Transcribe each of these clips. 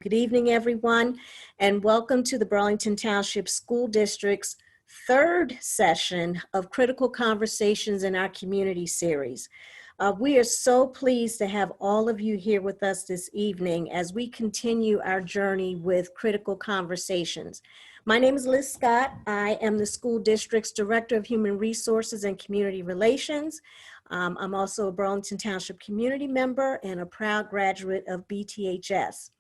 Good evening, everyone, and welcome to the Burlington Township School District's third session of Critical Conversations in Our Community series. We are so pleased to have all of you here with us this evening as we continue our journey with Critical Conversations. My name is Liz Scott. I am the school district's Director of Human Resources and Community Relations. I'm also a Burlington Township community member and a proud graduate of BTHS.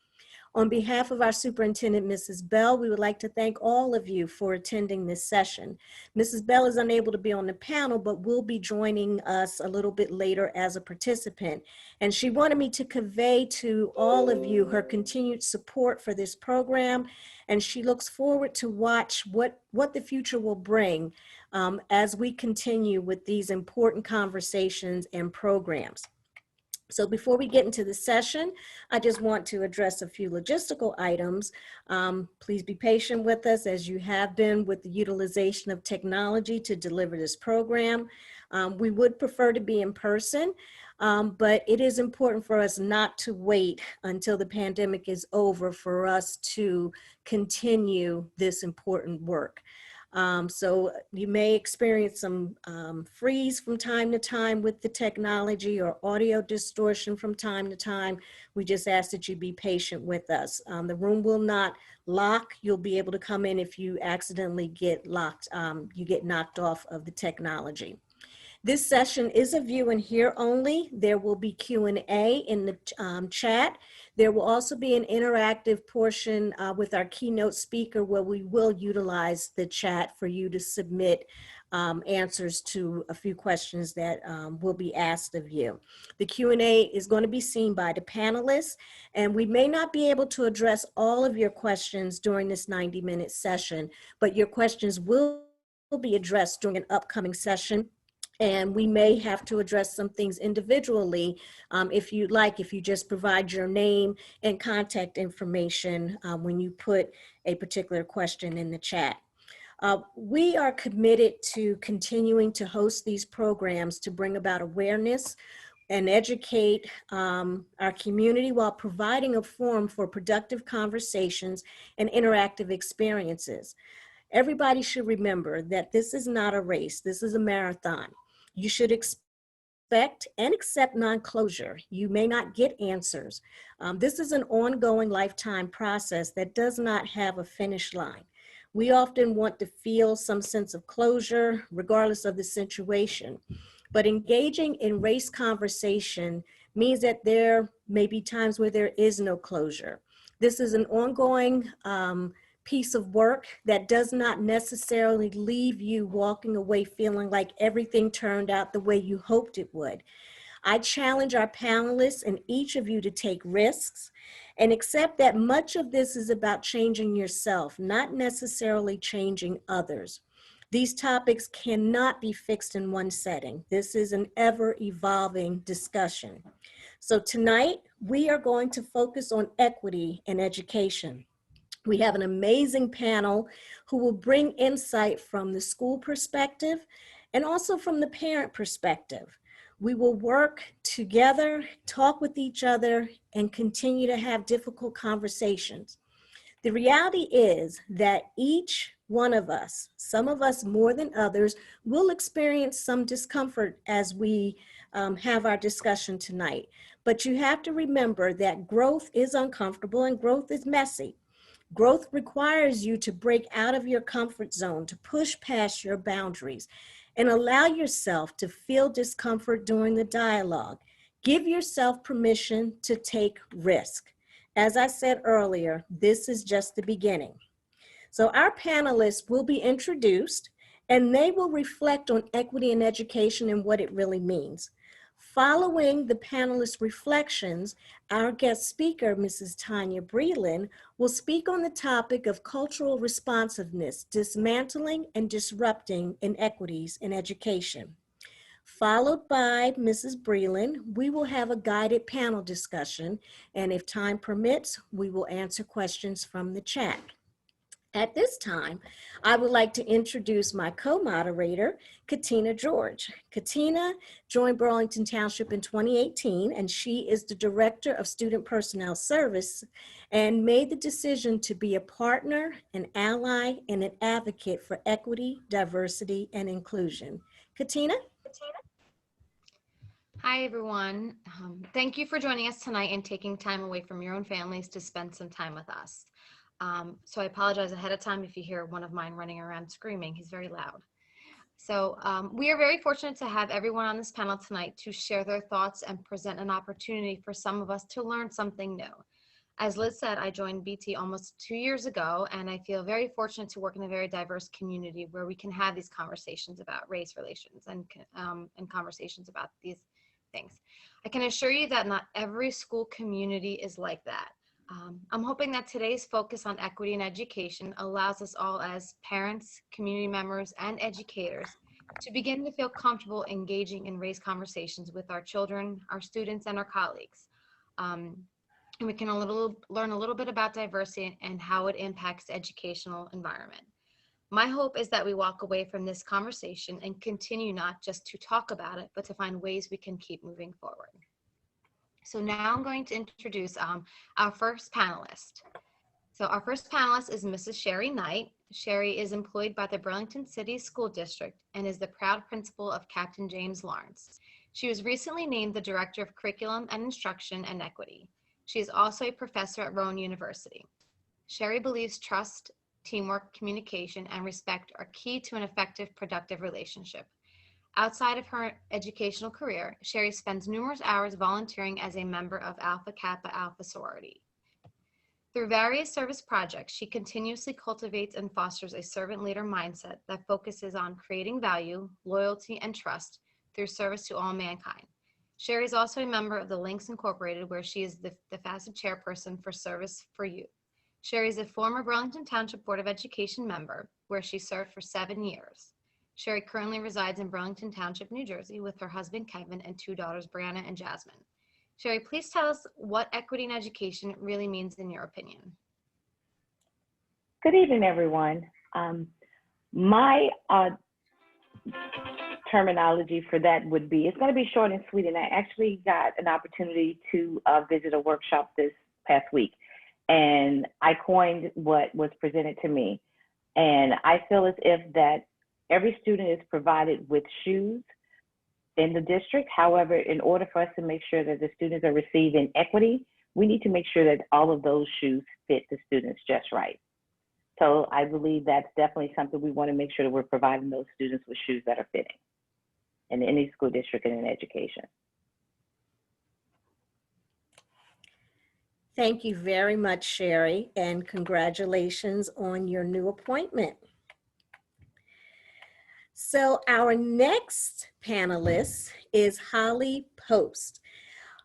On behalf of our superintendent, Mrs. Bell, we would like to thank all of you for attending this session. Mrs. Bell is unable to be on the panel, but will be joining us a little bit later as a participant. And she wanted me to convey to all of you her continued support for this program, and she looks forward to watch what the future will bring as we continue with these important conversations and programs. So before we get into the session, I just want to address a few logistical items. Please be patient with us as you have been with the utilization of technology to deliver this program. We would prefer to be in person, but it is important for us not to wait until the pandemic is over for us to continue this important work. So you may experience some freeze from time to time with the technology or audio distortion from time to time. We just ask that you be patient with us. The room will not lock. You'll be able to come in if you accidentally get locked, you get knocked off of the technology. This session is a view and hear only. There will be Q&A in the chat. There will also be an interactive portion with our keynote speaker where we will utilize the chat for you to submit answers to a few questions that will be asked of you. The Q&A is going to be seen by the panelists, and we may not be able to address all of your questions during this 90-minute session, but your questions will be addressed during an upcoming session. And we may have to address some things individually if you'd like, if you just provide your name and contact information when you put a particular question in the chat. We are committed to continuing to host these programs to bring about awareness and educate our community while providing a forum for productive conversations and interactive experiences. Everybody should remember that this is not a race, this is a marathon. You should expect and accept non-closure. You may not get answers. This is an ongoing lifetime process that does not have a finish line. We often want to feel some sense of closure regardless of the situation. But engaging in race conversation means that there may be times where there is no closure. This is an ongoing piece of work that does not necessarily leave you walking away feeling like everything turned out the way you hoped it would. I challenge our panelists and each of you to take risks and accept that much of this is about changing yourself, not necessarily changing others. These topics cannot be fixed in one setting. This is an ever-evolving discussion. So tonight, we are going to focus on equity in education. We have an amazing panel who will bring insight from the school perspective and also from the parent perspective. We will work together, talk with each other, and continue to have difficult conversations. The reality is that each one of us, some of us more than others, will experience some discomfort as we have our discussion tonight. But you have to remember that growth is uncomfortable and growth is messy. Growth requires you to break out of your comfort zone, to push past your boundaries, and allow yourself to feel discomfort during the dialogue. Give yourself permission to take risk. As I said earlier, this is just the beginning. So our panelists will be introduced, and they will reflect on equity in education and what it really means. Following the panelists' reflections, our guest speaker, Mrs. Tanya Breland, will speak on the topic of cultural responsiveness, dismantling and disrupting inequities in education. Followed by Mrs. Breland, we will have a guided panel discussion, and if time permits, we will answer questions from the chat. At this time, I would like to introduce my co-moderator, Katina George. Katina joined Burlington Township in 2018, and she is the Director of Student Personnel Service and made the decision to be a partner, an ally, and an advocate for equity, diversity, and inclusion. Katina? Hi, everyone. Thank you for joining us tonight and taking time away from your own families to spend some time with us. So I apologize ahead of time if you hear one of mine running around screaming. He's very loud. So we are very fortunate to have everyone on this panel tonight to share their thoughts and present an opportunity for some of us to learn something new. As Liz said, I joined BT almost 2 years ago, and I feel very fortunate to work in a very diverse community where we can have these conversations about race relations and conversations about these things. I can assure you that not every school community is like that. I'm hoping that today's focus on equity in education allows us all as parents, community members, and educators to begin to feel comfortable engaging in race conversations with our children, our students, and our colleagues. And we can learn a little bit about diversity and how it impacts the educational environment. My hope is that we walk away from this conversation and continue not just to talk about it, but to find ways we can keep moving forward. So now I'm going to introduce our first panelist. So our first panelist is Mrs. Sherry Knight. Sherry is employed by the Burlington City School District and is the proud principal of Captain James Lawrence. She was recently named the Director of Curriculum and Instruction and Equity. She is also a professor at Rowan University. Sherry believes trust, teamwork, communication, and respect are key to an effective, productive relationship. Outside of her educational career, Sherry spends numerous hours volunteering as a member of Alpha Kappa Alpha sorority. Through various service projects, she continuously cultivates and fosters a servant leader mindset that focuses on creating value, loyalty, and trust through service to all mankind. Sherry is also a member of the Links Incorporated, where she is the FACET chairperson for Service for Youth. Sherry is a former Burlington Township Board of Education member, where she served for 7 years. Sherry currently resides in Burlington Township, New Jersey, with her husband, Kevin, and 2 daughters, Brianna and Jasmine. Sherry, please tell us what equity in education really means in your opinion. Good evening, everyone. My terminology for that would be, it's going to be short and sweet, and I actually got an opportunity to visit a workshop this past week, and I coined what was presented to me. And I feel as if that every student is provided with shoes in the district. However, in order for us to make sure that the students are receiving equity, we need to make sure that all of those shoes fit the students just right. So I believe that's definitely something we want to make sure that we're providing those students with shoes that are fitting in any school district and in education. Thank you very much, Sherry, and congratulations on your new appointment. So our next panelist is Holly Post.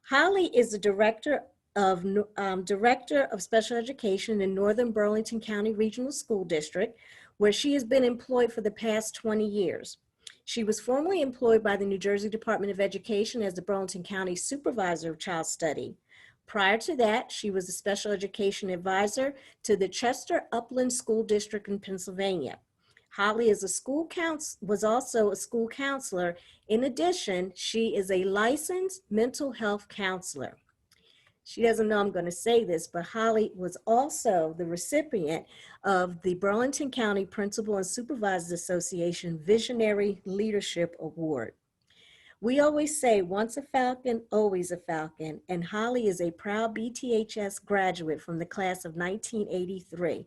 Holly is the Director of Special Education in Northern Burlington County Regional School District, where she has been employed for the past 20 years. She was formerly employed by the New Jersey Department of Education as the Burlington County Supervisor of Child Study. Prior to that, she was a Special Education Advisor to the Chester Upland School District in Pennsylvania. Holly is was also a school counselor. In addition, she is a licensed mental health counselor. She doesn't know I'm going to say this, but Holly was also the recipient of the Burlington County Principal and Supervisors Association Visionary Leadership Award. We always say, once a Falcon, always a Falcon, and Holly is a proud BTHS graduate from the class of 1983.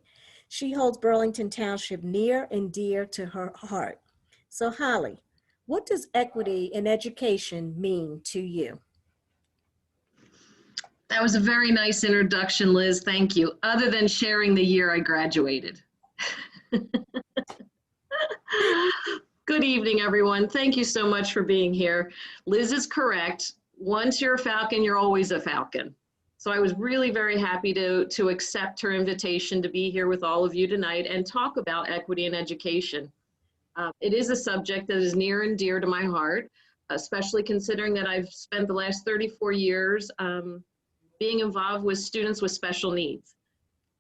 She holds Burlington Township near and dear to her heart. So Holly, what does equity in education mean to you? That was a very nice introduction, Liz. Thank you. Other than sharing the year I graduated. Good evening, everyone. Thank you so much for being here. Liz is correct. Once you're a Falcon, you're always a Falcon. So I was really very happy to accept her invitation to be here with all of you tonight and talk about equity in education. It is a subject that is near and dear to my heart, especially considering that I've spent the last 34 years being involved with students with special needs.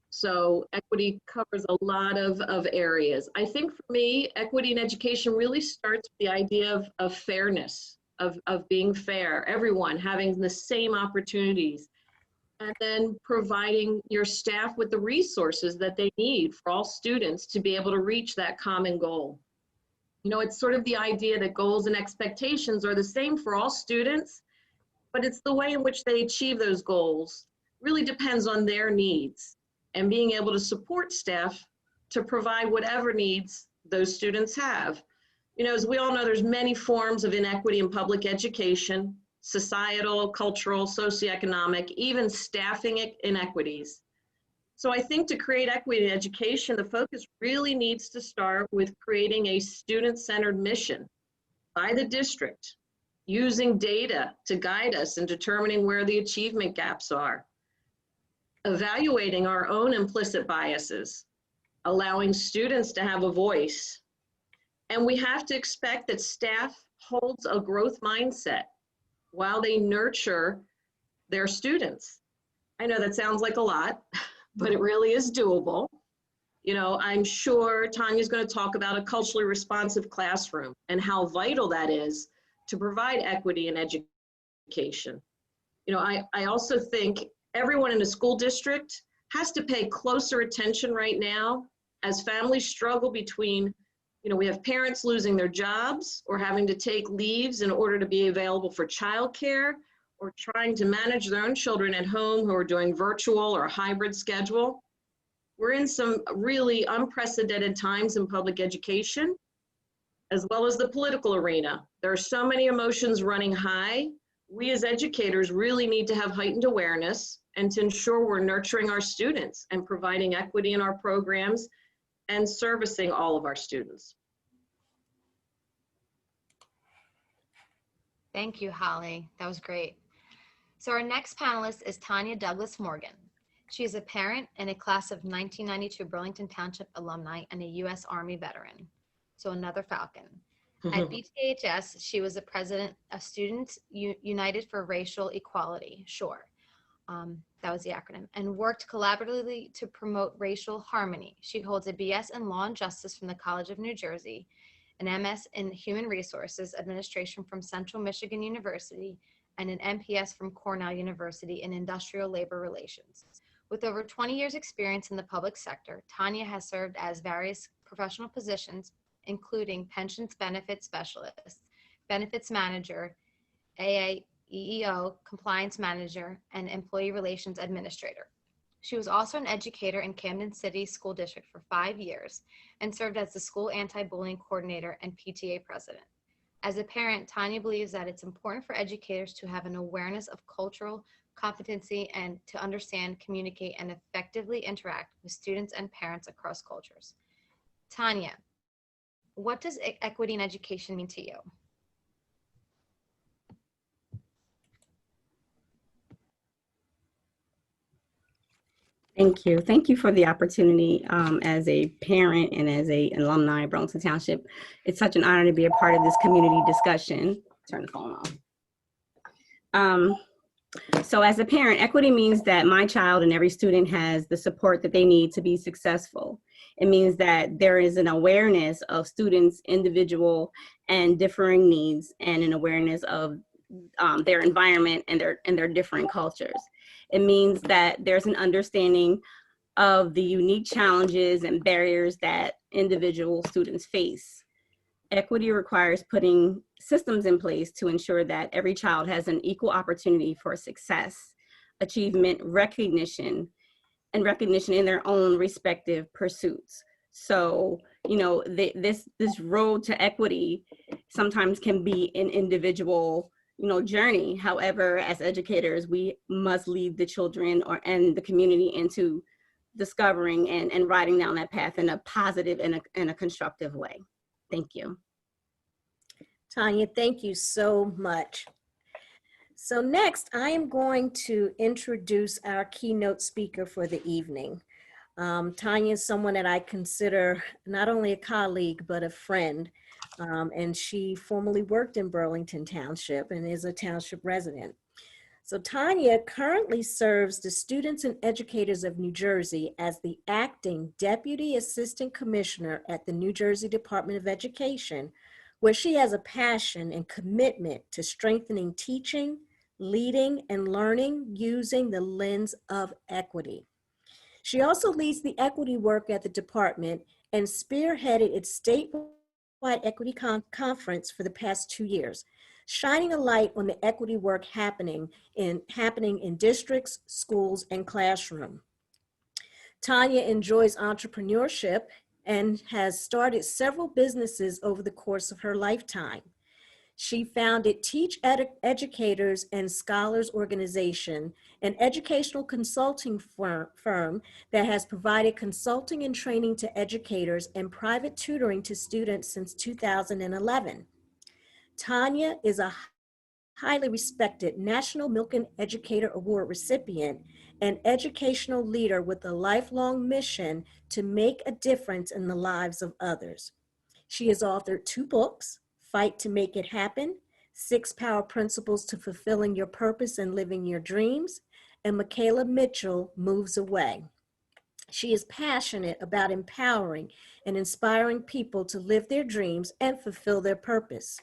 So equity covers a lot of areas. I think for me, equity in education really starts with the idea of fairness, of being fair, everyone having the same opportunities, and then providing your staff with the resources that they need for all students to be able to reach that common goal. You know, it's sort of the idea that goals and expectations are the same for all students, but it's the way in which they achieve those goals really depends on their needs, and being able to support staff to provide whatever needs those students have. You know, as we all know, there's many forms of inequity in public education: societal, cultural, socioeconomic, even staffing inequities. So I think to create equity in education, the focus really needs to start with creating a student-centered mission by the district, using data to guide us in determining where the achievement gaps are, evaluating our own implicit biases, allowing students to have a voice. And we have to expect that staff holds a growth mindset while they nurture their students. I know that sounds like a lot, but it really is doable. You know, I'm sure Tanya's going to talk about a culturally responsive classroom and how vital that is to provide equity in education. You know, I also think everyone in a school district has to pay closer attention right now as families struggle between, you know, we have parents losing their jobs or having to take leaves in order to be available for childcare, or trying to manage their own children at home who are doing virtual or a hybrid schedule. We're in some really unprecedented times in public education, as well as the political arena. There are so many emotions running high. We as educators really need to have heightened awareness and to ensure we're nurturing our students and providing equity in our programs and servicing all of our students. Thank you, Holly. That was great. So our next panelist is Tanya Douglas Morgan. She is a parent and a class of 1992 Burlington Township alumni and a U.S. Army veteran. So another Falcon. At BTHS, she was the president of Students United for Racial Equality, SURE. That was the acronym, and worked collaboratively to promote racial harmony. She holds a BS in Law and Justice from the College of New Jersey, an MS in Human Resources Administration from Central Michigan University, and an MPS from Cornell University in Industrial Labor Relations. With over 20 years experience in the public sector, Tanya has served as various professional positions, including pensions benefit specialist, benefits manager, AAEEO compliance manager, and employee relations administrator. She was also an educator in Camden City School District for 5 years and served as the school anti-bullying coordinator and PTA president. As a parent, Tanya believes that it's important for educators to have an awareness of cultural competency and to understand, communicate, and effectively interact with students and parents across cultures. Tanya, what does equity in education mean to you? Thank you. Thank you for the opportunity. As a parent and as an alumni of Burlington Township, it's such an honor to be a part of this community discussion. Turn the phone off. So as a parent, equity means that my child and every student has the support that they need to be successful. It means that there is an awareness of students' individual and differing needs, and an awareness of their environment and their different cultures. It means that there's an understanding of the unique challenges and barriers that individual students face. Equity requires putting systems in place to ensure that every child has an equal opportunity for success, achievement, recognition in their own respective pursuits. So, you know, this road to equity sometimes can be an individual, you know, journey. However, as educators, we must lead the children and the community into discovering and riding down that path in a positive and a constructive way. Thank you. Tanya, thank you so much. So next, I am going to introduce our keynote speaker for the evening. Tanya is someone that I consider not only a colleague, but a friend. And she formerly worked in Burlington Township and is a township resident. So Tanya currently serves the students and educators of New Jersey as the acting Deputy Assistant Commissioner at the New Jersey Department of Education, where she has a passion and commitment to strengthening teaching, leading, and learning using the lens of equity. She also leads the equity work at the department and spearheaded its statewide equity conference for the past 2 years, shining a light on the equity work happening in districts, schools, and classroom. Tanya enjoys entrepreneurship and has started several businesses over the course of her lifetime. She founded Teach Educators and Scholars Organization, an educational consulting firm that has provided consulting and training to educators and private tutoring to students since 2011. Tanya is a highly respected National Milken Educator Award recipient and educational leader with a lifelong mission to make a difference in the lives of others. She has authored 2 books, Fight to Make It Happen, 6 Power Principles to Fulfilling Your Purpose and Living Your Dreams, and Michaela Mitchell Moves Away. She is passionate about empowering and inspiring people to live their dreams and fulfill their purpose.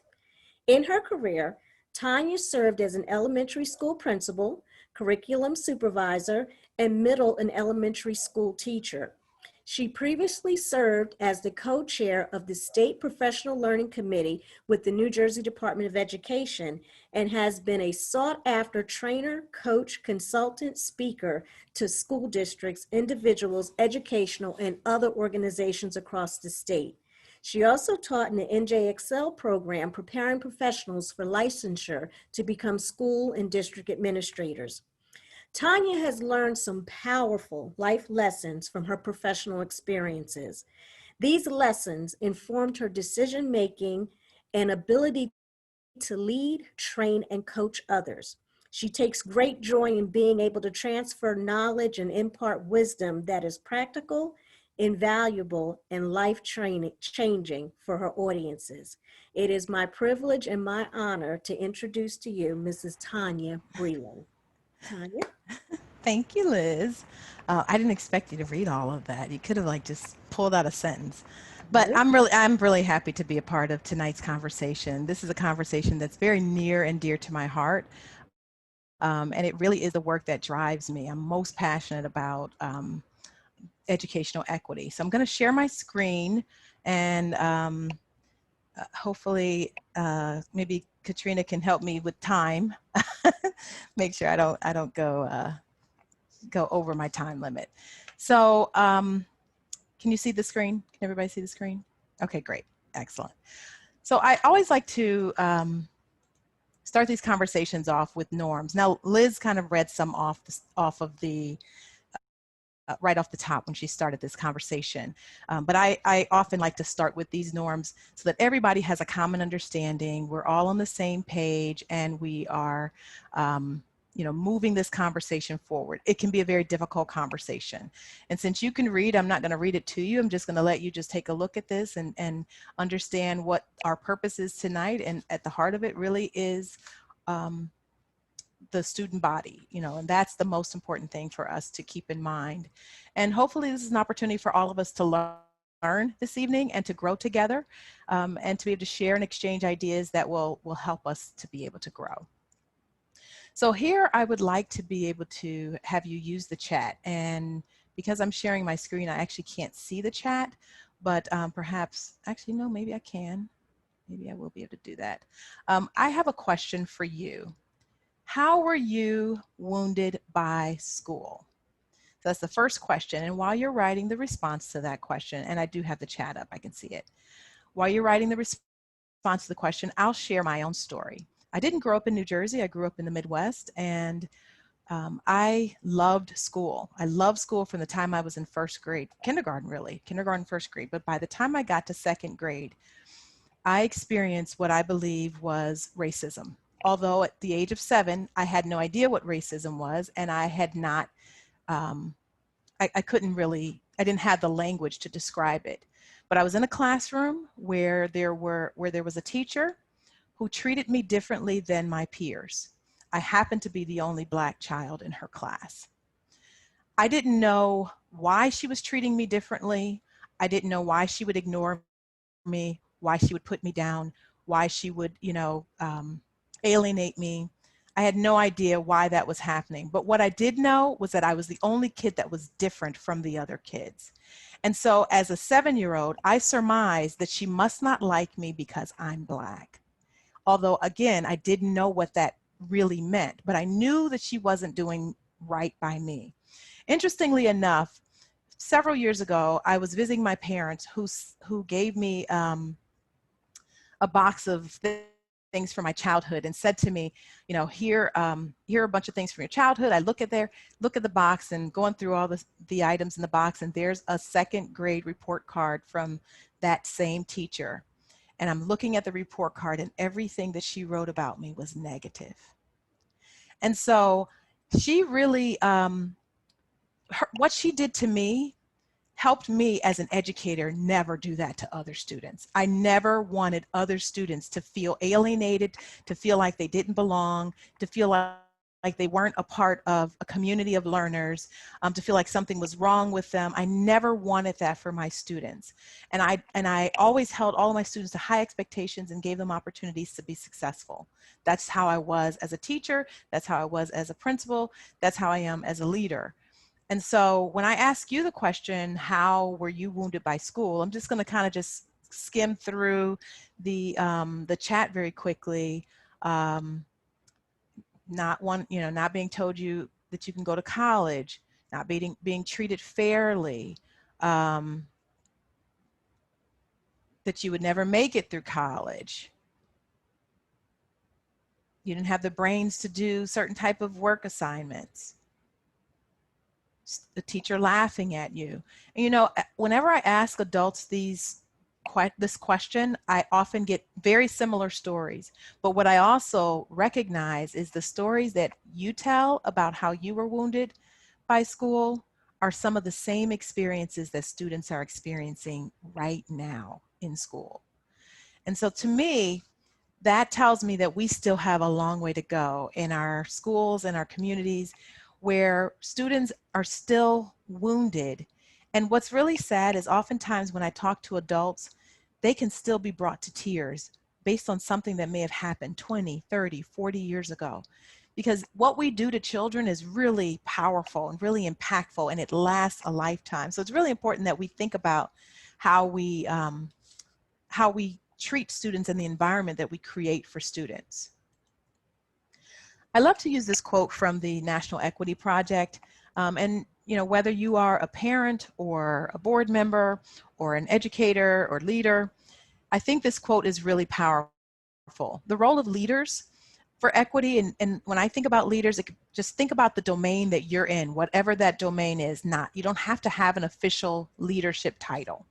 In her career, Tanya served as an elementary school principal, curriculum supervisor, and middle and elementary school teacher. She previously served as the co-chair of the State Professional Learning Committee with the New Jersey Department of Education and has been a sought-after trainer, coach, consultant, speaker to school districts, individuals, educational, and other organizations across the state. She also taught in the NJXL program, preparing professionals for licensure to become school and district administrators. Tanya has learned some powerful life lessons from her professional experiences. These lessons informed her decision-making and ability to lead, train, and coach others. She takes great joy in being able to transfer knowledge and impart wisdom that is practical, invaluable, and life-changing for her audiences. It is my privilege and my honor to introduce to you Mrs. Tanya Breland. Tanya? Thank you, Liz. I didn't expect you to read all of that. You could have like just pulled out a sentence. But I'm really happy to be a part of tonight's conversation. This is a conversation that's very near and dear to my heart. And it really is the work that drives me. I'm most passionate about educational equity. So I'm going to share my screen and hopefully maybe Katrina can help me with time. Make sure I don't go over my time limit. So can you see the screen? Can everybody see the screen? Okay, great, excellent. So I always like to start these conversations off with norms. Now, Liz kind of read some off of the right off the top when she started this conversation. But I often like to start with these norms so that everybody has a common understanding. We're all on the same page and we are moving this conversation forward. It can be a very difficult conversation. And since you can read, I'm not going to read it to you. I'm just going to let you just take a look at this and understand what our purpose is tonight. And at the heart of it really is the student body, and that's the most important thing for us to keep in mind. And hopefully this is an opportunity for all of us to learn this evening and to grow together and to be able to share and exchange ideas that will help us to be able to grow. So here I would like to be able to have you use the chat, and because I'm sharing my screen, I actually can't see the chat, but perhaps, actually no, maybe I can. Maybe I will be able to do that. I have a question for you. How were you wounded by school? So that's the first question. And while you're writing the response to that question, and I do have the chat up, I can see it. While you're writing the response to the question, I'll share my own story. I didn't grow up in New Jersey. I grew up in the Midwest, and I loved school. I loved school from the time I was in first grade, kindergarten really, kindergarten, first grade. But by the time I got to second grade, I experienced what I believe was racism. Although at the age of 7, I had no idea what racism was, and I had not, I couldn't really, I didn't have the language to describe it. But I was in a classroom where there was a teacher who treated me differently than my peers. I happened to be the only Black child in her class. I didn't know why she was treating me differently. I didn't know why she would ignore me, why she would put me down, why she would, alienate me. I had no idea why that was happening. But what I did know was that I was the only kid that was different from the other kids. And so as a 7-year-old, I surmised that she must not like me because I'm Black. Although, again, I didn't know what that really meant, but I knew that she wasn't doing right by me. Interestingly enough, several years ago, I was visiting my parents who gave me a box of things from my childhood and said to me, here are a bunch of things from your childhood. I look at the box and going through all the items in the box, and there's a 2nd grade report card from that same teacher. And I'm looking at the report card, and everything that she wrote about me was negative. And so she really, what she did to me helped me as an educator never do that to other students. I never wanted other students to feel alienated, to feel like they didn't belong, to feel like they weren't a part of a community of learners, to feel like something was wrong with them. I never wanted that for my students. And I always held all of my students to high expectations and gave them opportunities to be successful. That's how I was as a teacher. That's how I was as a principal. That's how I am as a leader. And so when I ask you the question, how were you wounded by school? I'm just going to kind of just skim through the chat very quickly. Not being told you that you can go to college, not being treated fairly, that you would never make it through college. You didn't have the brains to do certain type of work assignments. The teacher laughing at you. And whenever I ask adults this question, I often get very similar stories. But what I also recognize is the stories that you tell about how you were wounded by school are some of the same experiences that students are experiencing right now in school. And so to me, that tells me that we still have a long way to go in our schools and our communities where students are still wounded. And what's really sad is oftentimes when I talk to adults, they can still be brought to tears based on something that may have happened 20, 30, 40 years ago. Because what we do to children is really powerful and really impactful, and it lasts a lifetime. So it's really important that we think about how we treat students and the environment that we create for students. I love to use this quote from the National Equity Project. And whether you are a parent or a board member or an educator or leader, I think this quote is really powerful. The role of leaders for equity, and when I think about leaders, just think about the domain that you're in, whatever that domain is. You don't have to have an official leadership title.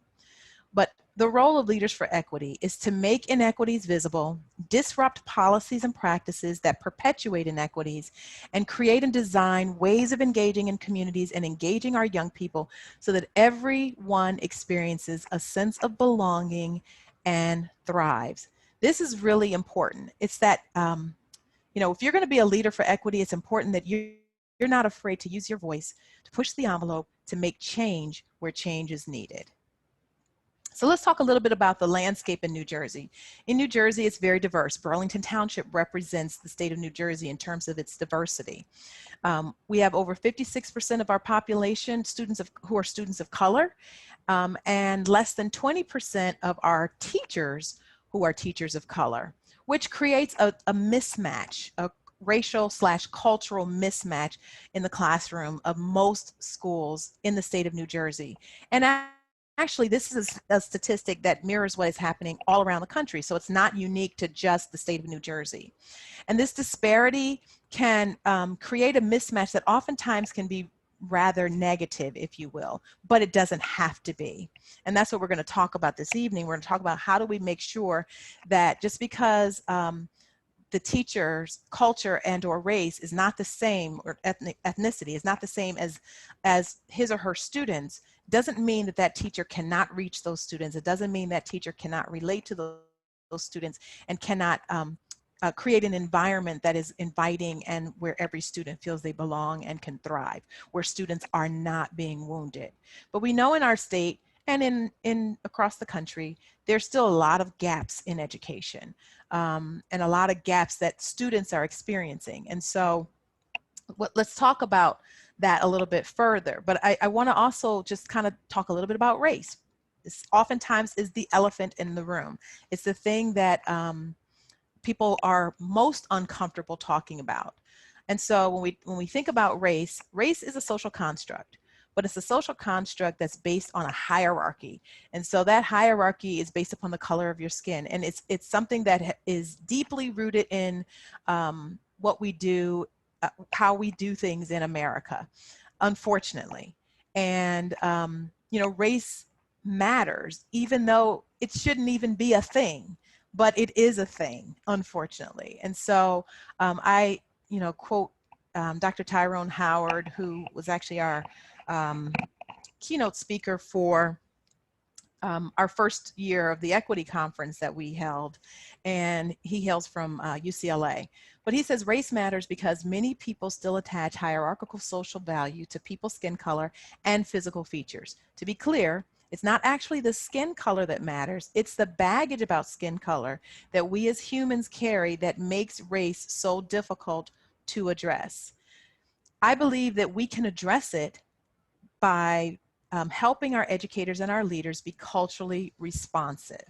But the role of leaders for equity is to make inequities visible, disrupt policies and practices that perpetuate inequities, and create and design ways of engaging in communities and engaging our young people so that everyone experiences a sense of belonging and thrives. This is really important. It's that, if you're going to be a leader for equity, it's important that you're not afraid to use your voice, to push the envelope, to make change where change is needed. So let's talk a little bit about the landscape in New Jersey. In New Jersey, it's very diverse. Burlington Township represents the state of New Jersey in terms of its diversity. We have over 56% of our population who are students of color, and less than 20% of our teachers who are teachers of color, which creates a mismatch, a racial/cultural mismatch in the classroom of most schools in the state of New Jersey. And actually, this is a statistic that mirrors what is happening all around the country. So it's not unique to just the state of New Jersey. And this disparity can create a mismatch that oftentimes can be rather negative, if you will, but it doesn't have to be. And that's what we're going to talk about this evening. We're going to talk about how do we make sure that just because the teacher's culture and or race is not the same, or ethnicity is not the same as his or her students, doesn't mean that teacher cannot reach those students. It doesn't mean that teacher cannot relate to those students and cannot create an environment that is inviting and where every student feels they belong and can thrive, where students are not being wounded. But we know in our state and in across the country, there's still a lot of gaps in education, and a lot of gaps that students are experiencing. And so let's talk about that a little bit further. But I want to also just kind of talk a little bit about race. This oftentimes is the elephant in the room. It's the thing that people are most uncomfortable talking about. And so when we think about race, race is a social construct, but it's a social construct that's based on a hierarchy. And so that hierarchy is based upon the color of your skin. And it's something that is deeply rooted in what we do, how we do things in America, unfortunately. And, you know, race matters, even though it shouldn't even be a thing. But it is a thing, unfortunately. And so I, you know, quote Dr. Tyrone Howard, who was actually our keynote speaker for our first year of the Equity Conference that we held, and he hails from UCLA. But he says race matters because many people still attach hierarchical social value to people's skin color and physical features. To be clear, it's not actually the skin color that matters, it's the baggage about skin color that we as humans carry that makes race so difficult to address. I believe that we can address it by helping our educators and our leaders be culturally responsive.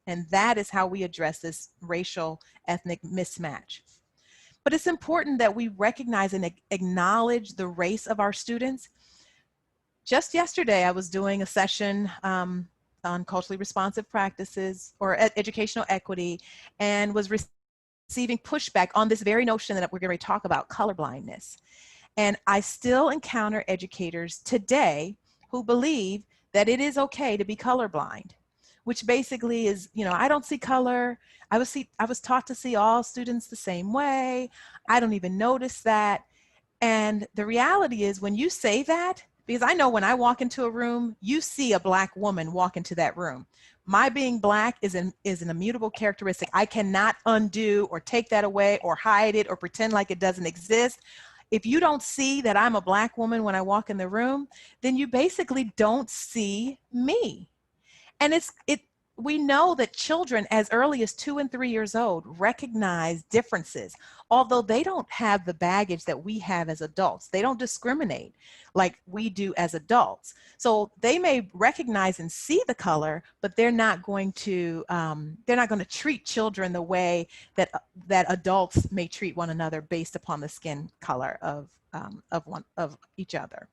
And that is how we address this racial ethnic mismatch. But it's important that we recognize and acknowledge the race of our students. Just yesterday, I was doing a session on culturally responsive practices or educational equity, and was receiving pushback on this very notion that we're going to talk about, colorblindness. And I still encounter educators today who believe that it is okay to be colorblind, which basically is, you know, I don't see color. I was taught to see all students the same way. I don't even notice that. And the reality is, when you say that, because I know when I walk into a room, you see a Black woman walk into that room. My being Black is an immutable characteristic. I cannot undo or take that away or hide it or pretend like it doesn't exist. If you don't see that I'm a Black woman when I walk in the room, then you basically don't see me. And we know that children as early as 2 and 3 years old recognize differences, although they don't have the baggage that we have as adults. They don't discriminate like we do as adults. So they may recognize and see the color, but they're not going to treat children the way that adults may treat one another based upon the skin color of each other.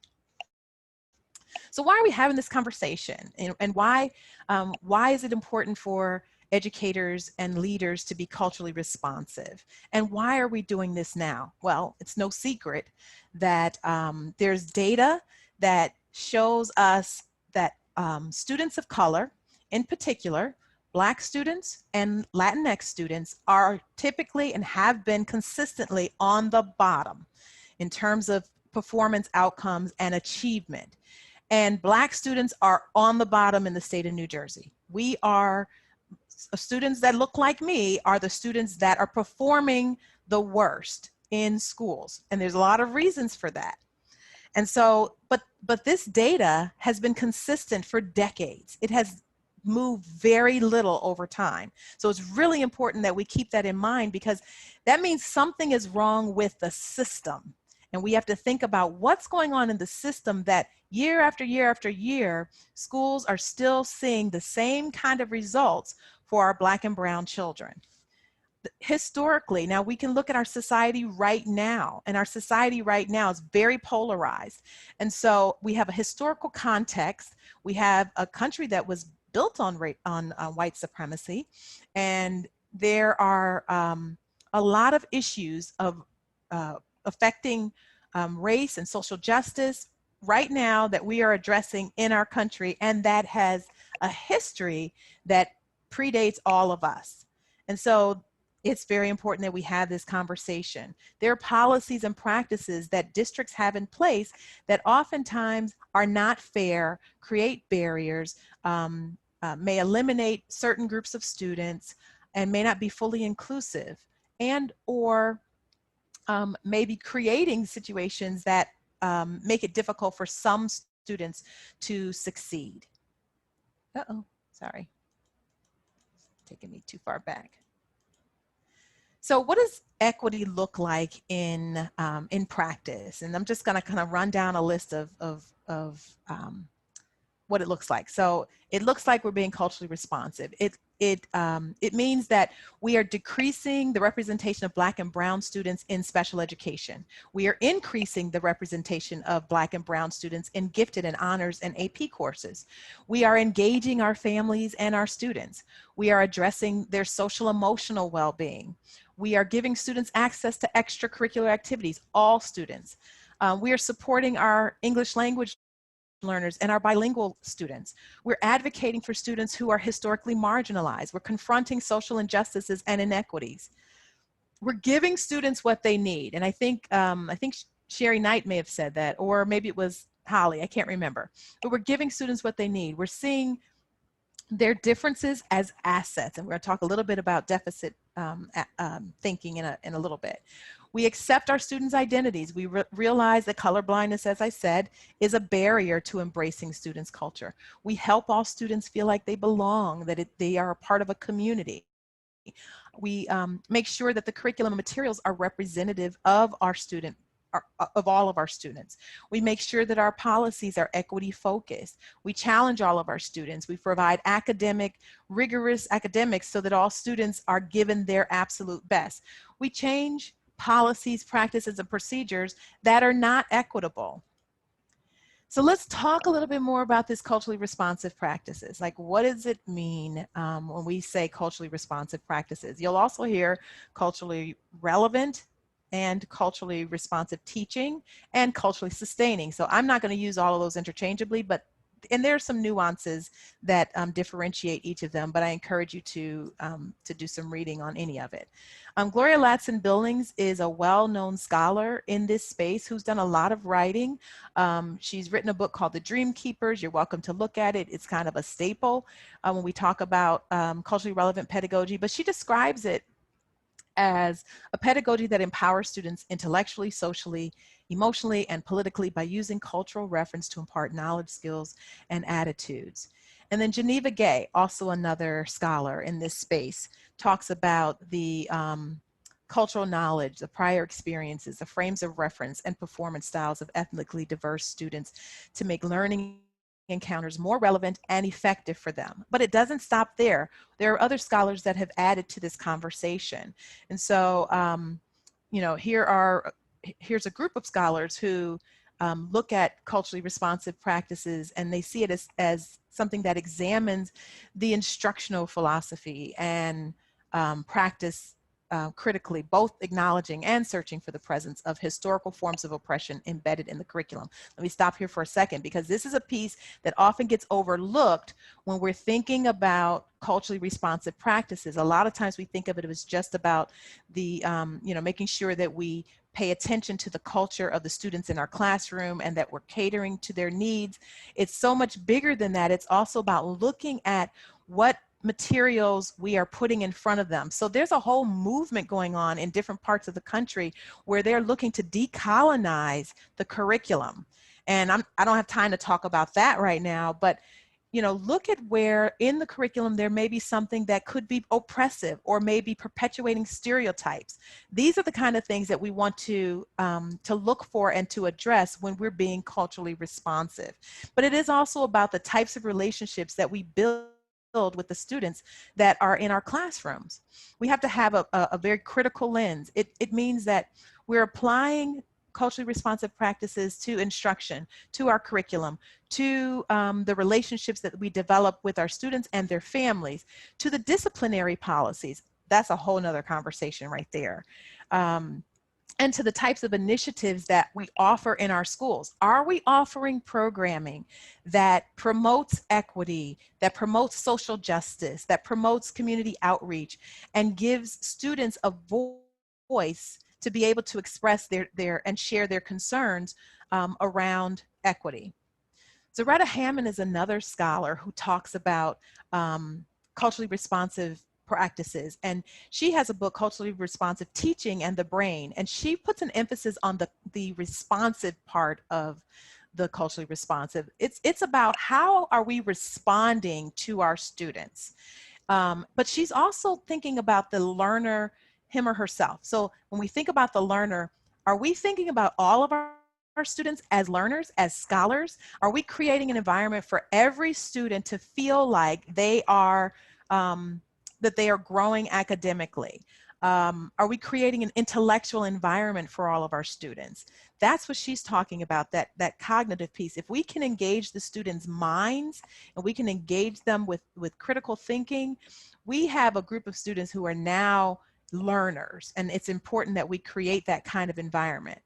So why are we having this conversation, and why is it important for educators and leaders to be culturally responsive? And why are we doing this now? Well, it's no secret that there's data that shows us that students of color, in particular, Black students and Latinx students, are typically and have been consistently on the bottom in terms of performance outcomes and achievement. And Black students are on the bottom in the state of New Jersey. We are, students that look like me are the students that are performing the worst in schools. And there's a lot of reasons for that. And so, but this data has been consistent for decades. It has moved very little over time. So it's really important that we keep that in mind, because that means something is wrong with the system. And we have to think about what's going on in the system that year after year after year, schools are still seeing the same kind of results for our Black and brown children. Historically, now we can look at our society right now, and our society right now is very polarized. And so we have a historical context. We have a country that was built on white supremacy, and there are a lot of issues of affecting race and social justice right now that we are addressing in our country, and that has a history that predates all of us. And so it's very important that we have this conversation. There are policies and practices that districts have in place that oftentimes are not fair, create barriers, may eliminate certain groups of students, and may not be fully inclusive. and or maybe creating situations that make it difficult for some students to succeed. Uh-oh, sorry. Taking me too far back. So what does equity look like in practice? And I'm just going to kind of run down a list of what it looks like. So it looks like we're being culturally responsive. It means that we are decreasing the representation of Black and Brown students in special education. We are increasing the representation of Black and Brown students in gifted and honors and AP courses. We are engaging our families and our students. We are addressing their social emotional well-being. We are giving students access to extracurricular activities, all students. We are supporting our English language learners and our bilingual students. We're advocating for students who are historically marginalized. We're confronting social injustices and inequities. We're giving students what they need. And I think Sherry Knight may have said that, or maybe it was Holly, I can't remember. But we're giving students what they need. We're seeing their differences as assets. And we're going to talk a little bit about deficit thinking in a little bit. We accept our students' identities. We realize that colorblindness, as I said, is a barrier to embracing students' culture. We help all students feel like they belong, that they are a part of a community. We make sure that the curriculum and materials are representative of our student, of all of our students. We make sure that our policies are equity focused. We challenge all of our students. We provide rigorous academics so that all students are given their absolute best. We change policies, practices, and procedures that are not equitable. So let's talk a little bit more about this culturally responsive practices. Like, what does it mean when we say culturally responsive practices? You'll also hear culturally relevant and culturally responsive teaching and culturally sustaining. So I'm not going to use all of those interchangeably, and there are some nuances that differentiate each of them, but I encourage you to do some reading on any of it. Gloria Ladson-Billings is a well-known scholar in this space who's done a lot of writing. She's written a book called The Dreamkeepers. You're welcome to look at it. It's kind of a staple when we talk about culturally relevant pedagogy, but she describes it as a pedagogy that empowers students intellectually, socially, emotionally, and politically by using cultural reference to impart knowledge, skills, and attitudes. And then Geneva Gay, also another scholar in this space, talks about the cultural knowledge, the prior experiences, the frames of reference, and performance styles of ethnically diverse students to make learning encounters more relevant and effective for them. But it doesn't stop there. There are other scholars that have added to this conversation. And so, you know, here's a group of scholars who look at culturally responsive practices, and they see it as something that examines the instructional philosophy and practice critically, both acknowledging and searching for the presence of historical forms of oppression embedded in the curriculum. Let me stop here for a second, because this is a piece that often gets overlooked when we're thinking about culturally responsive practices. A lot of times we think of it as just about the, you know, making sure that we pay attention to the culture of the students in our classroom and that we're catering to their needs. It's so much bigger than that. It's also about looking at what materials we are putting in front of them. So there's a whole movement going on in different parts of the country where they're looking to decolonize the curriculum. And I don't have time to talk about that right now, but you know, look at where in the curriculum there may be something that could be oppressive or maybe perpetuating stereotypes. These are the kind of things that we want to look for and to address when we're being culturally responsive. But it is also about the types of relationships that we build with the students that are in our classrooms. We have to have a very critical lens. It means that we're applying culturally responsive practices to instruction, to our curriculum, to the relationships that we develop with our students and their families, to the disciplinary policies. That's a whole nother conversation right there. And to the types of initiatives that we offer in our schools. Are we offering programming that promotes equity, that promotes social justice, that promotes community outreach, and gives students a voice to be able to express their and share their concerns around equity? Zaretta Hammond is another scholar who talks about culturally responsive practices. And she has a book, Culturally Responsive Teaching and the Brain. And she puts an emphasis on the responsive part of the culturally responsive. It's about how are we responding to our students. But she's also thinking about the learner, him or herself. So when we think about the learner, are we thinking about all of our students as learners, as scholars? Are we creating an environment for every student to feel like they are, that they are growing academically? Are we creating an intellectual environment for all of our students? That's what she's talking about, that cognitive piece. If we can engage the students' minds and we can engage them with critical thinking, we have a group of students who are now learners, and it's important that we create that kind of environment.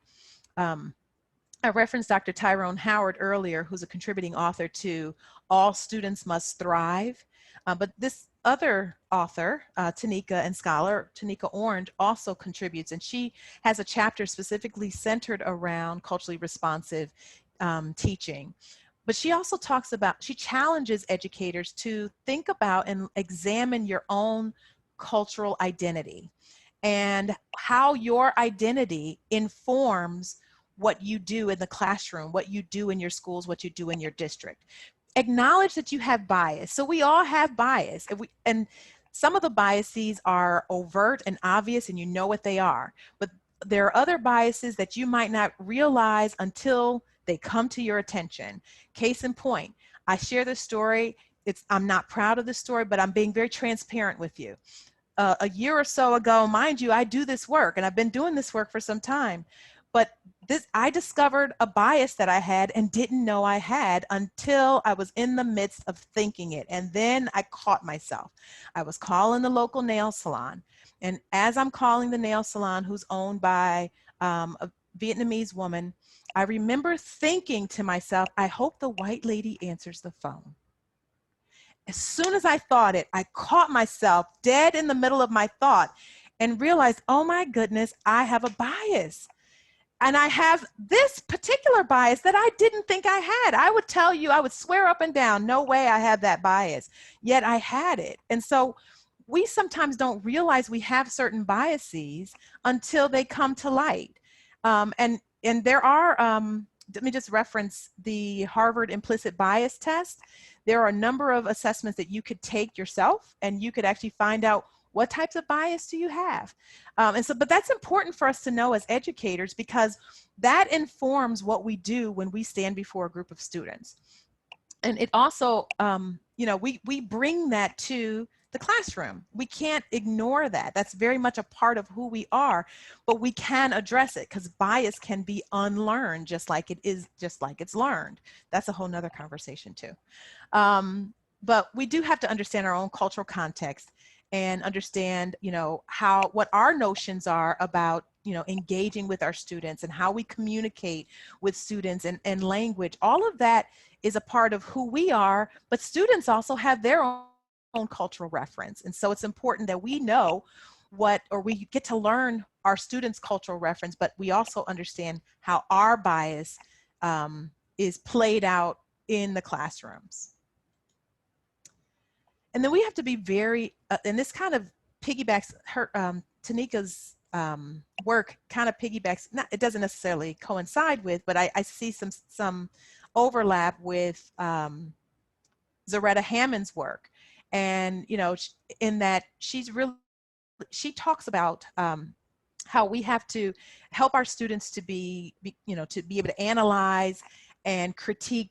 I referenced Dr. Tyrone Howard earlier, who's a contributing author to All Students Must Thrive. But this other author, Tanika and scholar, Tanika Orange, also contributes, and she has a chapter specifically centered around culturally responsive teaching. But she also talks about, she challenges educators to think about and examine your own cultural identity and how your identity informs what you do in the classroom, what you do in your schools, what you do in your district. Acknowledge that you have bias. So we all have bias. And some of the biases are overt and obvious, and you know what they are. But there are other biases that you might not realize until they come to your attention. Case in point, I share this story. I'm not proud of this story, but I'm being very transparent with you. A year or so ago, mind you, I do this work, and I've been doing this work for some time. But I discovered a bias that I had and didn't know I had until I was in the midst of thinking it. And then I caught myself. I was calling the local nail salon. And as I'm calling the nail salon, who's owned by a Vietnamese woman, I remember thinking to myself, I hope the white lady answers the phone. As soon as I thought it, I caught myself dead in the middle of my thought and realized, oh my goodness, I have a bias. And I have this particular bias that I didn't think I had. I would tell you, I would swear up and down, no way I have that bias. Yet I had it. And so we sometimes don't realize we have certain biases until they come to light. And there are, let me just reference the Harvard implicit bias test. There are a number of assessments that you could take yourself, and you could actually find out what types of bias do you have? But that's important for us to know as educators, because that informs what we do when we stand before a group of students. And it also, we bring that to the classroom. We can't ignore that. That's very much a part of who we are, but we can address it because bias can be unlearned just like it's learned. That's a whole nother conversation too. But we do have to understand our own cultural context and understand, what our notions are about, engaging with our students and how we communicate with students and language. All of that is a part of who we are, but students also have their own cultural reference. And so it's important that we know we get to learn our students' cultural reference, but we also understand how our bias is played out in the classrooms. And then we have to be very, and this kind of piggybacks her, Tanika's work kind of piggybacks, it doesn't necessarily coincide with, but I see some overlap with Zaretta Hammond's work. And, in that she talks about how we have to help our students to be able to analyze and critique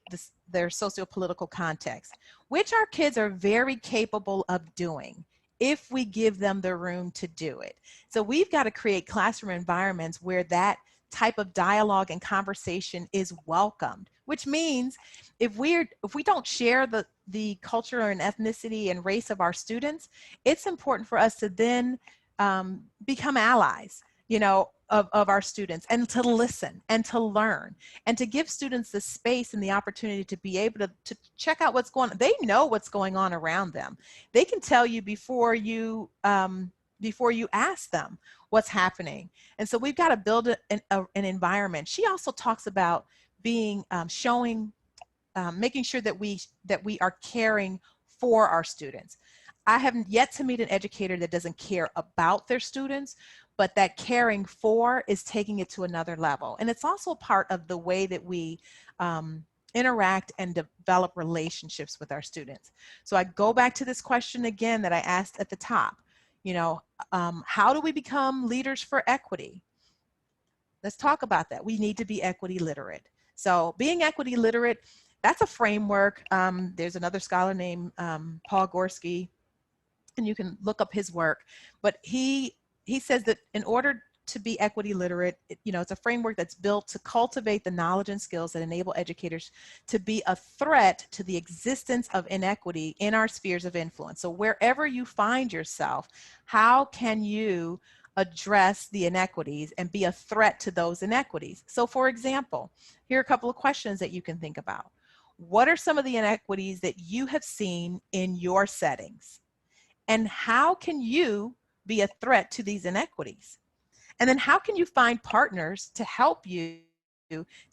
their socio-political context, which our kids are very capable of doing if we give them the room to do it. So we've got to create classroom environments where that type of dialogue and conversation is welcomed, which means if we don't share the culture and ethnicity and race of our students, it's important for us to then become allies, of our students, and to listen and to learn and to give students the space and the opportunity to be able to check out what's going on. They know what's going on around them. They can tell you before you ask them what's happening. And so we've got to build an environment. She also talks about being making sure that we are caring for our students. I have yet to meet an educator that doesn't care about their students, but that caring for is taking it to another level. And it's also part of the way that we interact and develop relationships with our students. So I go back to this question again that I asked at the top. You know, how do we become leaders for equity? Let's talk about that. We need to be equity literate. So being equity literate, that's a framework. There's another scholar named Paul Gorski, and you can look up his work. But he says that in order to be equity literate, you know, it's a framework that's built to cultivate the knowledge and skills that enable educators to be a threat to the existence of inequity in our spheres of influence. So wherever you find yourself, how can you address the inequities and be a threat to those inequities? So for example, here are a couple of questions that you can think about. What are some of the inequities that you have seen in your settings? And how can you be a threat to these inequities? And then how can you find partners to help you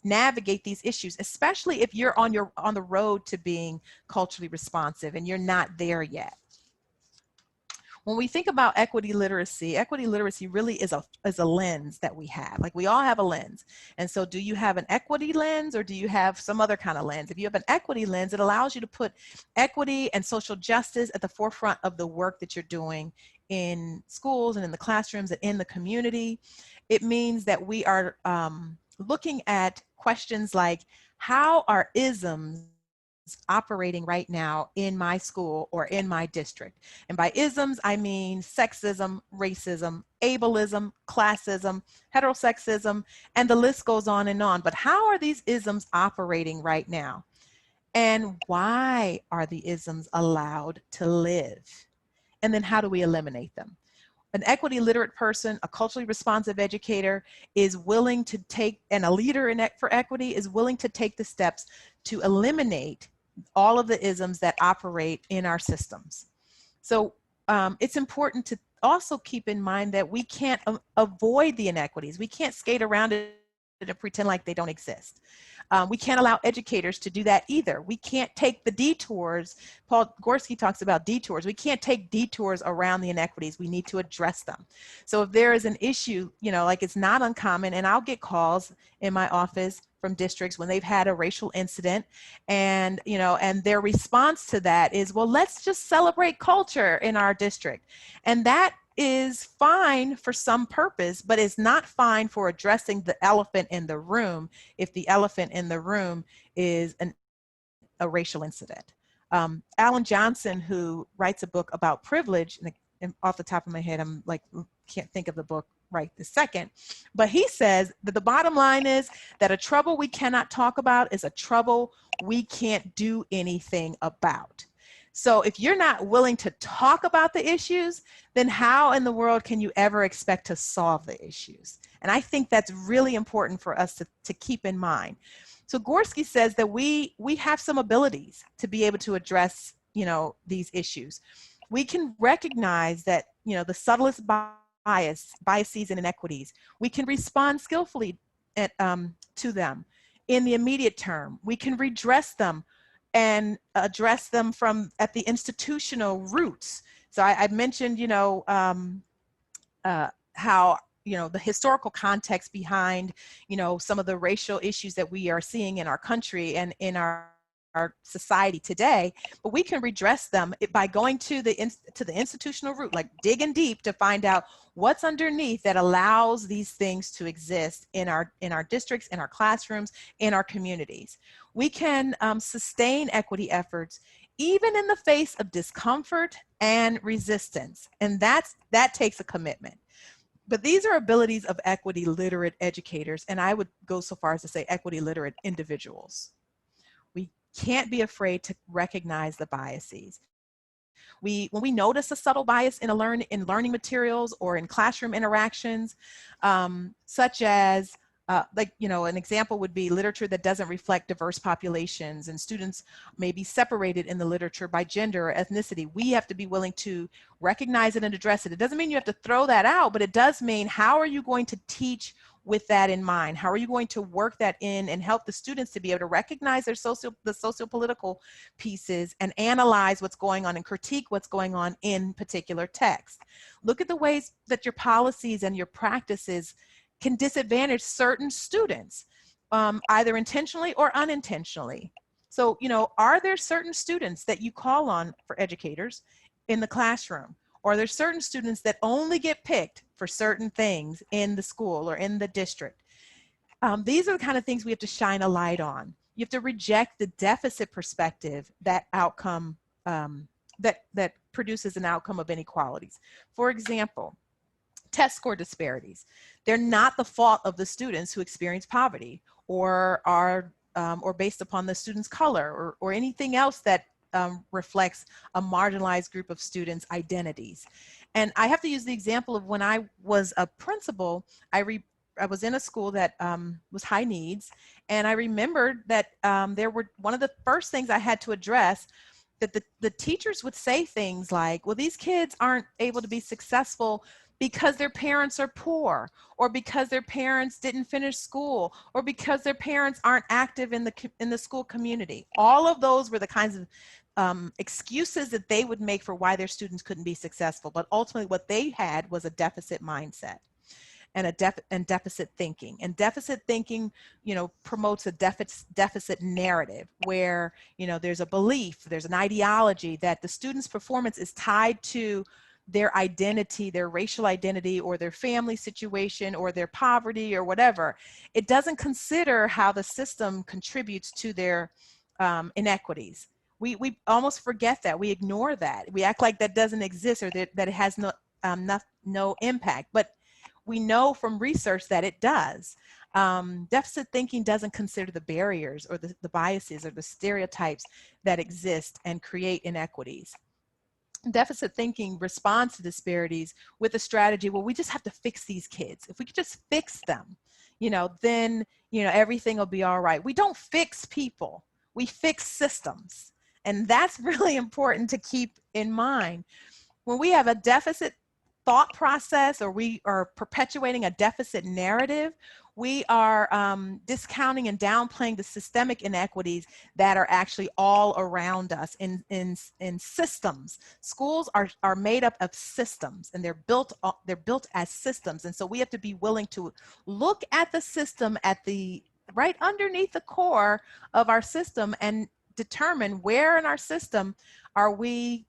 navigate these issues, especially if you're on the road to being culturally responsive and you're not there yet? When we think about equity literacy really is a lens that we have. Like, we all have a lens. And so do you have an equity lens, or do you have some other kind of lens? If you have an equity lens, it allows you to put equity and social justice at the forefront of the work that you're doing in schools and in the classrooms and in the community. It means that we are looking at questions like, how are isms operating right now in my school or in my district? And by isms, I mean sexism, racism, ableism, classism, heterosexism, and the list goes on and on. But how are these isms operating right now? And why are the isms allowed to live? And then how do we eliminate them? An equity literate person, a culturally responsive educator, is willing to take, and a leader for equity is willing to take the steps to eliminate all of the isms that operate in our systems. So it's important to also keep in mind that we can't avoid the inequities. We can't skate around it and pretend like they don't exist. We can't allow educators to do that either. We can't take the detours. Paul Gorski talks about detours. We can't take detours around the inequities. We need to address them. So if there is an issue, you know, like, it's not uncommon, and I'll get calls in my office from districts when they've had a racial incident, and, you know, and their response to that is, well, let's just celebrate culture in our district. And that is fine for some purpose, but it's not fine for addressing the elephant in the room if the elephant in the room is a racial incident. Alan Johnson, who writes a book about privilege, and off the top of my head, I'm like, can't think of the book right this second, but he says that the bottom line is that a trouble we cannot talk about is a trouble we can't do anything about. So if you're not willing to talk about the issues, then how in the world can you ever expect to solve the issues? And I think that's really important for us to keep in mind. So Gorski says that we have some abilities to be able to address, you know, these issues. We can recognize that, you know, the subtlest biases and inequities. We can respond skillfully to them in the immediate term. We can redress them and address them at the institutional roots. So I mentioned, you know, how, you know, the historical context behind, you know, some of the racial issues that we are seeing in our country and in our society today, but we can redress them by going to the institutional root, like digging deep to find out what's underneath that allows these things to exist in our districts, in our classrooms, in our communities. We can sustain equity efforts even in the face of discomfort and resistance, and that takes a commitment. But these are abilities of equity literate educators, and I would go so far as to say equity literate individuals. We can't be afraid to recognize the biases. When we notice a subtle bias in learning materials or in classroom interactions, such as like, you know, an example would be literature that doesn't reflect diverse populations, and students may be separated in the literature by gender or ethnicity. We have to be willing to recognize it and address it. It doesn't mean you have to throw that out, but it does mean, how are you going to teach with that in mind? How are you going to work that in and help the students to be able to recognize the socio-political pieces and analyze what's going on and critique what's going on in particular text? Look at the ways that your policies and your practices can disadvantage certain students, either intentionally or unintentionally. So, you know, are there certain students that you call on for educators in the classroom? Or are there certain students that only get picked for certain things in the school or in the district? These are the kind of things we have to shine a light on. You have to reject the deficit perspective, that outcome, that produces an outcome of inequalities. For example, test score disparities. They're not the fault of the students who experience poverty or are or based upon the student's color or anything else that reflects a marginalized group of students' identities. And I have to use the example of when I was a principal, I was in a school that was high needs, and I remembered that there were, one of the first things I had to address, that the teachers would say things like, well, these kids aren't able to be successful because their parents are poor, or because their parents didn't finish school, or because their parents aren't active in the school community. All of those were the kinds of excuses that they would make for why their students couldn't be successful. But ultimately what they had was a deficit mindset and deficit thinking. And deficit thinking, you know, promotes a deficit narrative where, you know, there's a belief, there's an ideology that the student's performance is tied to their identity, their racial identity, or their family situation, or their poverty, or whatever. It doesn't consider how the system contributes to their inequities. We almost forget that. We ignore that. We act like that doesn't exist, or that it has no impact. But we know from research that it does. Deficit thinking doesn't consider the barriers or the biases or the stereotypes that exist and create inequities. Deficit thinking responds to disparities with a strategy, well, we just have to fix these kids. If we could just fix them, you know, then, you know, everything will be all right. We don't fix people, we fix systems. And that's really important to keep in mind. When we have a deficit thought process, or we are perpetuating a deficit narrative, we are discounting and downplaying the systemic inequities that are actually all around us in systems. Schools are made up of systems, and they're built as systems. And so we have to be willing to look at the system right underneath the core of our system and determine where in our system are we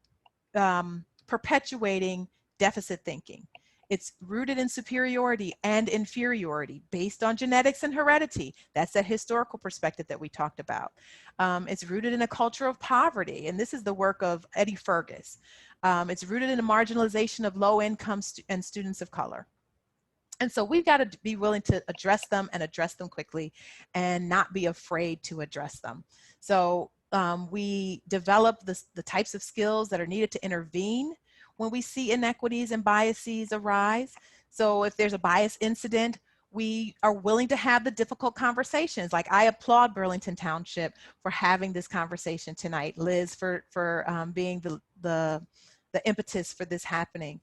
perpetuating deficit thinking. It's rooted in superiority and inferiority based on genetics and heredity. That's that historical perspective that we talked about. It's rooted in a culture of poverty, and this is the work of Eddie Fergus. It's rooted in a marginalization of low income and students of color. And so we've got to be willing to address them, and address them quickly, and not be afraid to address them. So we develop the types of skills that are needed to intervene when we see inequities and biases arise. So if there's a bias incident, we are willing to have the difficult conversations. Like, I applaud Burlington Township for having this conversation tonight, Liz for being the impetus for this happening.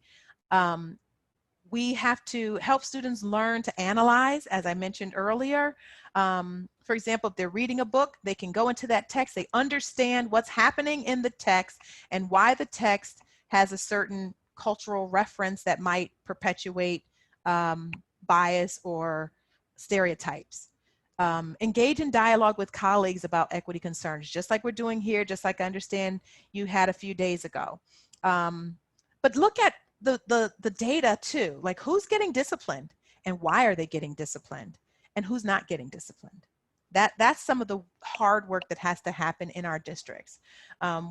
We have to help students learn to analyze, as I mentioned earlier. For example, if they're reading a book, they can go into that text, they understand what's happening in the text and why the text has a certain cultural reference that might perpetuate bias or stereotypes. Engage in dialogue with colleagues about equity concerns, just like we're doing here, just like I understand you had a few days ago. But look at the data too, like who's getting disciplined and why are they getting disciplined, and who's not getting disciplined. That's some of the hard work that has to happen in our districts.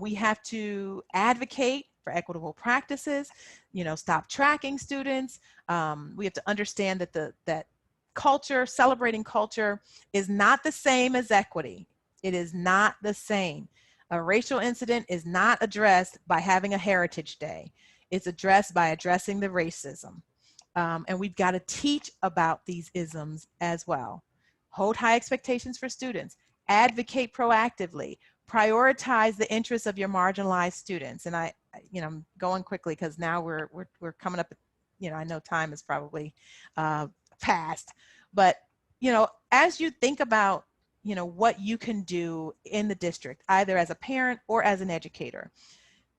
We have to advocate for equitable practices, you know, stop tracking students. We have to understand that that culture, celebrating culture, is not the same as equity. It is not the same. A racial incident is not addressed by having a Heritage Day. It's addressed by addressing the racism. And we've got to teach about these isms as well. Hold high expectations for students, advocate proactively, prioritize the interests of your marginalized students. And I'm going quickly because now we're coming up, I know time is probably past, But, as you think about, what you can do in the district, either as a parent or as an educator,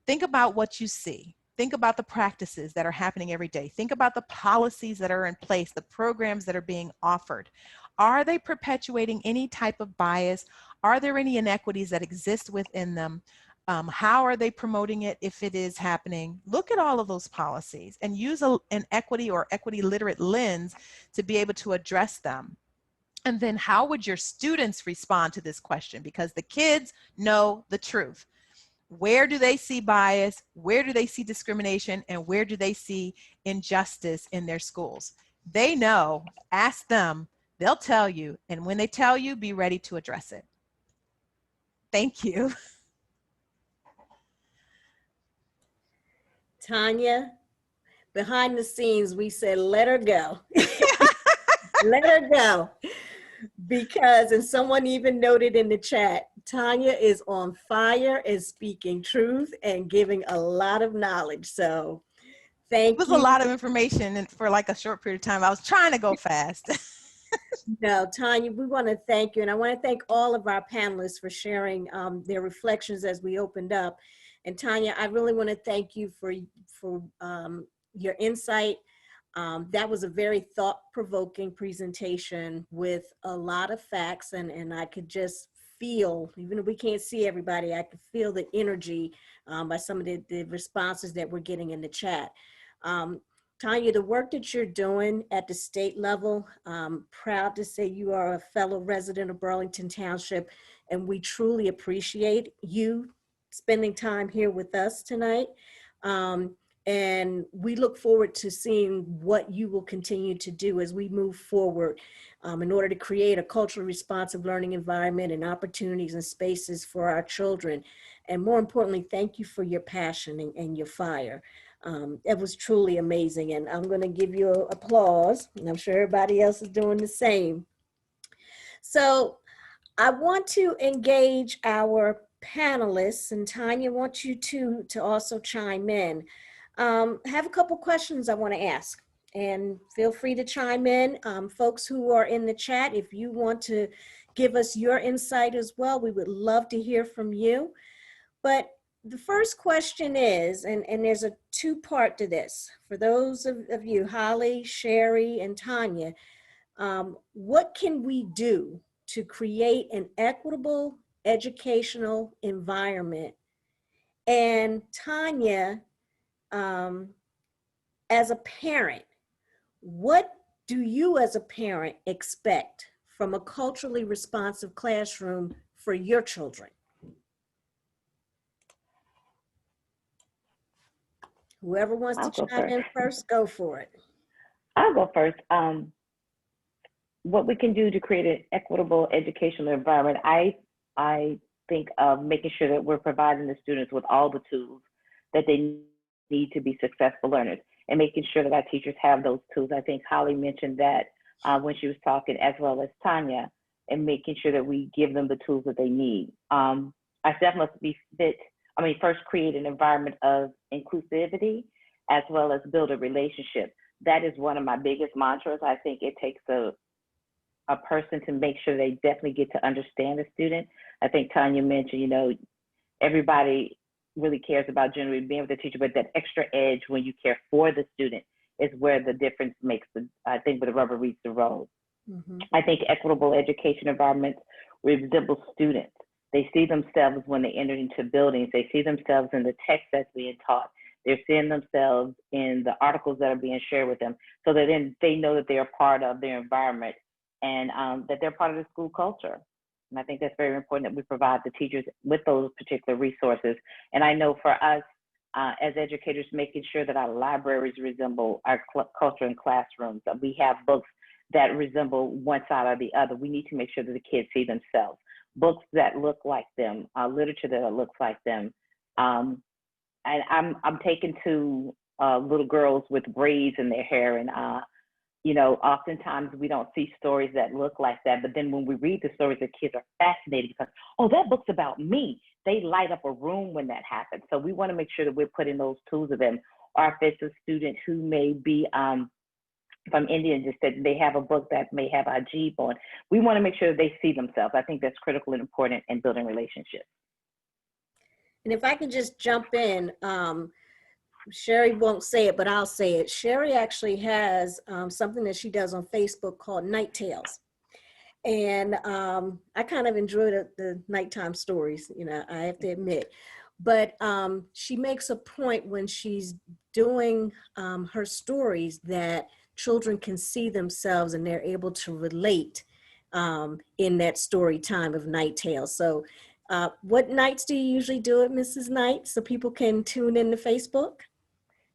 think about what you see. Think about the practices that are happening every day. Think about the policies that are in place, the programs that are being offered. Are they perpetuating any type of bias? Are there any inequities that exist within them? How are they promoting it if it is happening? Look at all of those policies and use an equity or equity literate lens to be able to address them. And then how would your students respond to this question? Because the kids know the truth. Where do they see bias? Where do they see discrimination? And where do they see injustice in their schools? They know. Ask them. They'll tell you. And when they tell you, be ready to address it. Thank you. Tanya, behind the scenes, we said, let her go. Let her go. Because, and someone even noted in the chat, Tanya is on fire and speaking truth and giving a lot of knowledge. So thank you. It was a lot of information for like a short period of time. I was trying to go fast. No, Tanya, we want to thank you. And I want to thank all of our panelists for sharing their reflections as we opened up. And Tanya, I really want to thank you for your insight. That was a very thought-provoking presentation with a lot of facts, and I could just feel, even if we can't see everybody, I could feel the energy by some of the responses that we're getting in the chat. Tanya, the work that you're doing at the state level, I'm proud to say you are a fellow resident of Burlington Township, and we truly appreciate you spending time here with us tonight. And we look forward to seeing what you will continue to do as we move forward in order to create a culturally responsive learning environment and opportunities and spaces for our children. And more importantly, thank you for your passion and your fire. It was truly amazing. And I'm going to give you applause, and I'm sure everybody else is doing the same. So I want to engage our panelists, and Tanya, I want you to also chime in. Have a couple questions I want to ask, and feel free to chime in. Folks who are in the chat, if you want to give us your insight as well, we would love to hear from you. But the first question is, and there's a two-part to this. For those of you, Holly, Sherry, and Tanya, what can we do to create an equitable educational environment? And Tanya, as a parent, what do you as a parent expect from a culturally responsive classroom for your children? Whoever wants to chime in first, go for it. I'll go first. What we can do to create an equitable educational environment, I think of making sure that we're providing the students with all the tools that they need to be successful learners, and making sure that our teachers have those tools. I think Holly mentioned that when she was talking, as well as Tanya, and making sure that we give them the tools that they need. I definitely must be fit. First create an environment of inclusivity, as well as build a relationship. That is one of my biggest mantras. I think it takes a person to make sure they definitely get to understand the student. I think Tanya mentioned, everybody really cares about generally being with the teacher, but that extra edge when you care for the student is where the difference makes where the rubber meets the road. Mm-hmm. I think equitable education environments resemble students. They see themselves when they enter into buildings. They see themselves in the text that's being taught. They're seeing themselves in the articles that are being shared with them, so that then they know that they're part of their environment, and that they're part of the school culture. And I think that's very important that we provide the teachers with those particular resources. And I know for us as educators, making sure that our libraries resemble our culture in classrooms, that we have books that resemble one side or the other. We need to make sure that the kids see themselves. Books that look like them, literature that looks like them. And I'm taken to little girls with braids in their hair, and oftentimes we don't see stories that look like that, but then when we read the stories, the kids are fascinated because, oh, that book's about me. They light up a room when that happens. So we want to make sure that we're putting those tools of them. Or if it's a student who may be if I'm Indian, just that they have a book that may have Ajib on. We want to make sure that they see themselves. I think that's critical and important in building relationships. And if I can just jump in, Sherry won't say it, but I'll say it. Sherry actually has something that she does on Facebook called Night Tales. And I kind of enjoy the nighttime stories, you know, I have to admit. But she makes a point when she's doing her stories that children can see themselves and they're able to relate in that story time of Night Tales. So what nights do you usually do it, Mrs. Knight, so people can tune in to Facebook?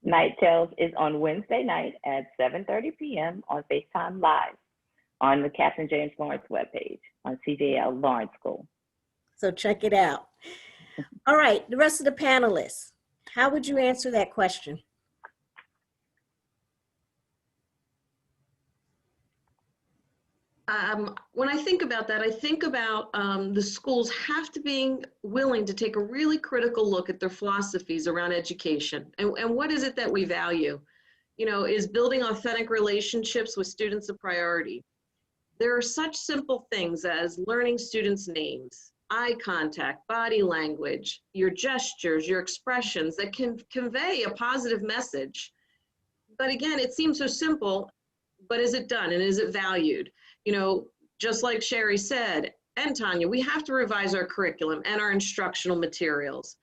Night Tales is on Wednesday night at 7:30 p.m. on FaceTime Live on the Captain James Lawrence webpage on CJL Lawrence School. So check it out. All right, the rest of the panelists, how would you answer that question? When I think about that, I think about the schools have to be willing to take a really critical look at their philosophies around education. And what is it that we value? You know, is building authentic relationships with students a priority? There are such simple things as learning students' names, eye contact, body language, your gestures, your expressions that can convey a positive message. But again, it seems so simple, but is it done and is it valued? You know, just like Sherry said, and Tanya, we have to revise our curriculum and our instructional materials.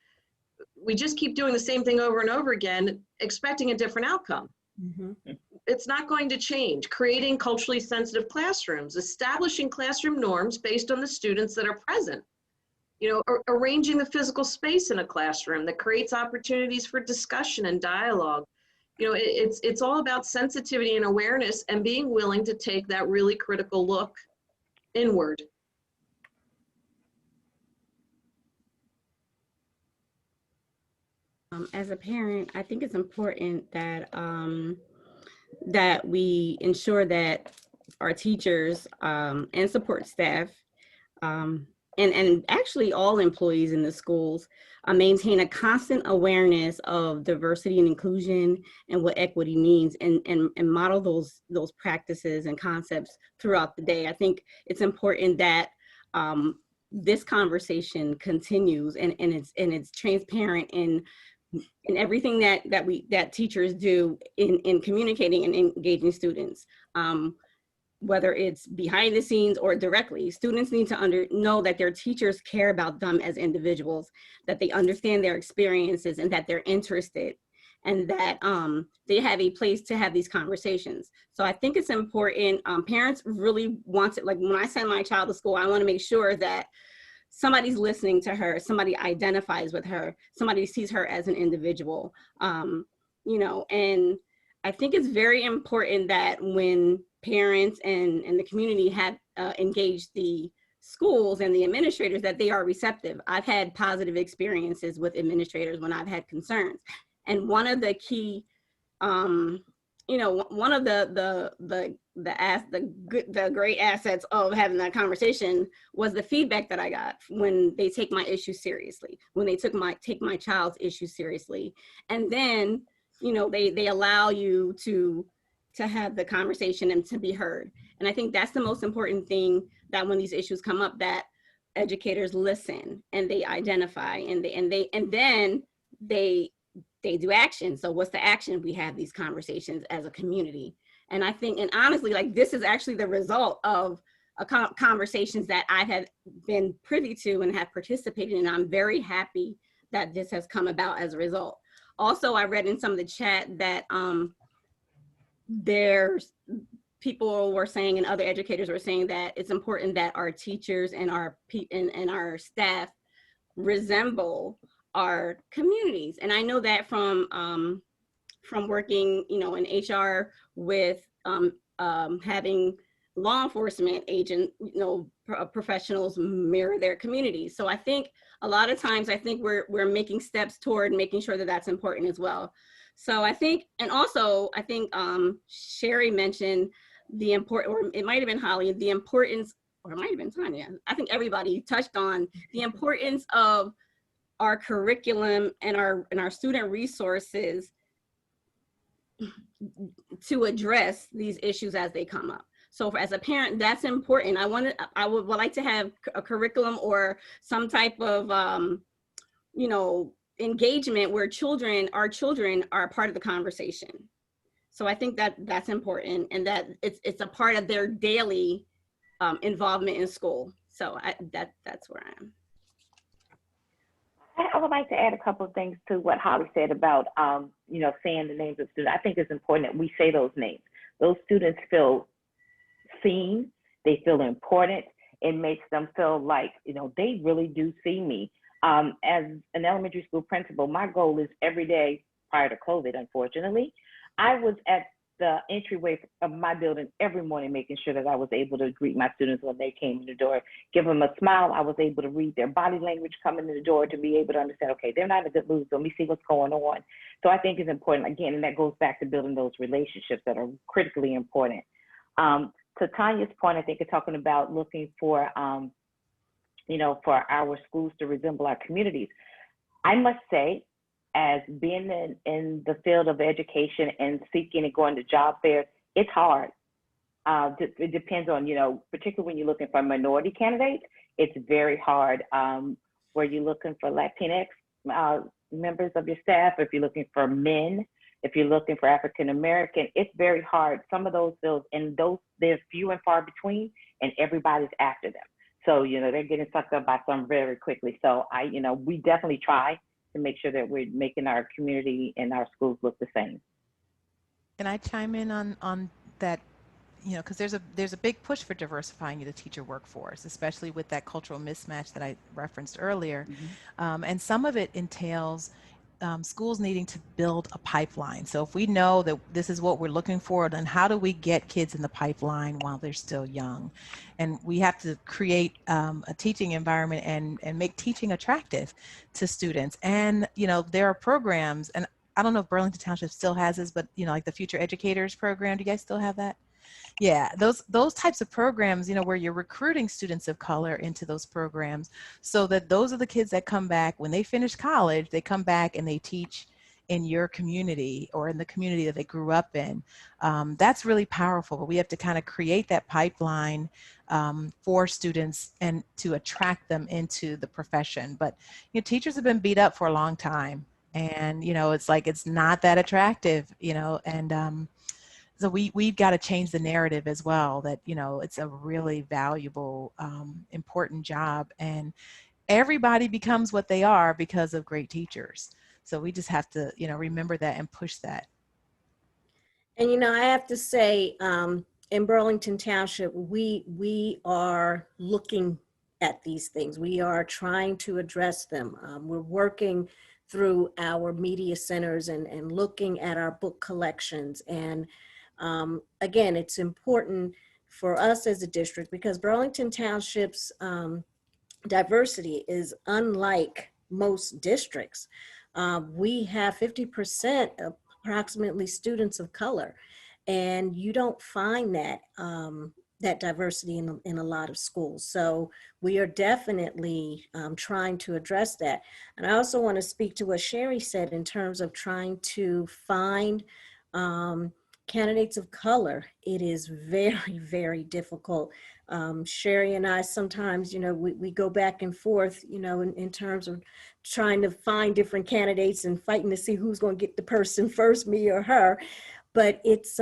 We just keep doing the same thing over and over again, expecting a different outcome. Mm-hmm. It's not going to change. Creating culturally sensitive classrooms, establishing classroom norms based on the students that are present. You know, arranging the physical space in a classroom that creates opportunities for discussion and dialogue. You know, it's all about sensitivity and awareness and being willing to take that really critical look inward. As a parent, I think it's important that that we ensure that our teachers and support staff and actually all employees in the schools maintain a constant awareness of diversity and inclusion and what equity means, and model those practices and concepts throughout the day. I think it's important that this conversation continues and it's transparent in everything that teachers do in communicating and engaging students. Whether it's behind the scenes or directly, students need to know that their teachers care about them as individuals, that they understand their experiences and that they're interested, and that they have a place to have these conversations. So I think it's important. Parents really want it. Like when I send my child to school, I want to make sure that somebody's listening to her, somebody identifies with her, somebody sees her as an individual, you know, and I think it's very important that when parents and the community have engaged the schools and the administrators, that they are receptive. I've had positive experiences with administrators when I've had concerns. And one of the key, you know, one of the great assets of having that conversation was the feedback that I got when they take my issue seriously, when they take my child's issue seriously. And then, you know, they allow you to have the conversation and to be heard. And I think that's the most important thing, that when these issues come up, that educators listen and they identify and then they do action. So what's the action? We have these conversations as a community. And I think, and honestly, like this is actually the result of conversations that I have been privy to and have participated in. I'm very happy that this has come about as a result. Also, I read in some of the chat that there's people were saying, and other educators were saying, that it's important that our teachers and our staff resemble our communities. And I know that from working, you know, in HR with having law enforcement agent, you know, professionals mirror their communities. So I think a lot of times, I think we're making steps toward making sure that that's important as well. So I think, and also I think Sherry mentioned the important, or it might have been Holly, the importance, or it might have been Tanya. I think everybody touched on the importance of our curriculum and our student resources to address these issues as they come up. So as a parent, that's important. I would like to have a curriculum or some type of, engagement where our children are part of the conversation. So I think that that's important, and that it's a part of their daily involvement in school. So that's where I am. I would like to add a couple of things to what Holly said about, saying the names of students. I think it's important that we say those names. Those students feel seen, they feel important. It makes them feel like, they really do see me. As an elementary school principal, my goal is every day, prior to COVID, unfortunately, I was at the entryway of my building every morning, making sure that I was able to greet my students when they came in the door, give them a smile. I was able to read their body language coming in the door to be able to understand, okay, they're not in a good mood, so let me see what's going on. So I think it's important, again, and that goes back to building those relationships that are critically important. To Tanya's point, I think you're talking about looking for, for our schools to resemble our communities. I must say, as being in the field of education and seeking and going to job fairs, it's hard. It depends on, particularly when you're looking for minority candidates, it's very hard. Where you're looking for Latinx members of your staff, if you're looking for men, if you're looking for African American, it's very hard. Some of those fields, and they're few and far between, and everybody's after them. So, they're getting sucked up by some very quickly. So we definitely try to make sure that we're making our community and our schools look the same. Can I chime in on that? Because there's a big push for diversifying the teacher workforce, especially with that cultural mismatch that I referenced earlier. Mm-hmm. And some of it entails schools needing to build a pipeline. So if we know that this is what we're looking for, then how do we get kids in the pipeline while they're still young? And we have to create a teaching environment and make teaching attractive to students. And, there are programs, and I don't know if Burlington Township still has this, but, like the Future Educators program, do you guys still have that? Yeah, those types of programs, where you're recruiting students of color into those programs, so that those are the kids that come back when they finish college, they come back and they teach in your community or in the community that they grew up in. That's really powerful, but we have to kind of create that pipeline for students and to attract them into the profession. But teachers have been beat up for a long time, and it's like it's not that attractive, and so we've got to change the narrative as well, that, it's a really valuable, important job, and everybody becomes what they are because of great teachers. So we just have to, remember that and push that. And, I have to say, in Burlington Township, we are looking at these things. We are trying to address them. We're working through our media centers and looking at our book collections. And again, it's important for us as a district because Burlington Township's diversity is unlike most districts. We have 50% approximately students of color, and you don't find that that diversity in a lot of schools. So we are definitely trying to address that. And I also want to speak to what Sherry said in terms of trying to find candidates of color. It is very, very difficult. Sherry and I sometimes, we go back and forth, in terms of trying to find different candidates and fighting to see who's going to get the person first, me or her. But it's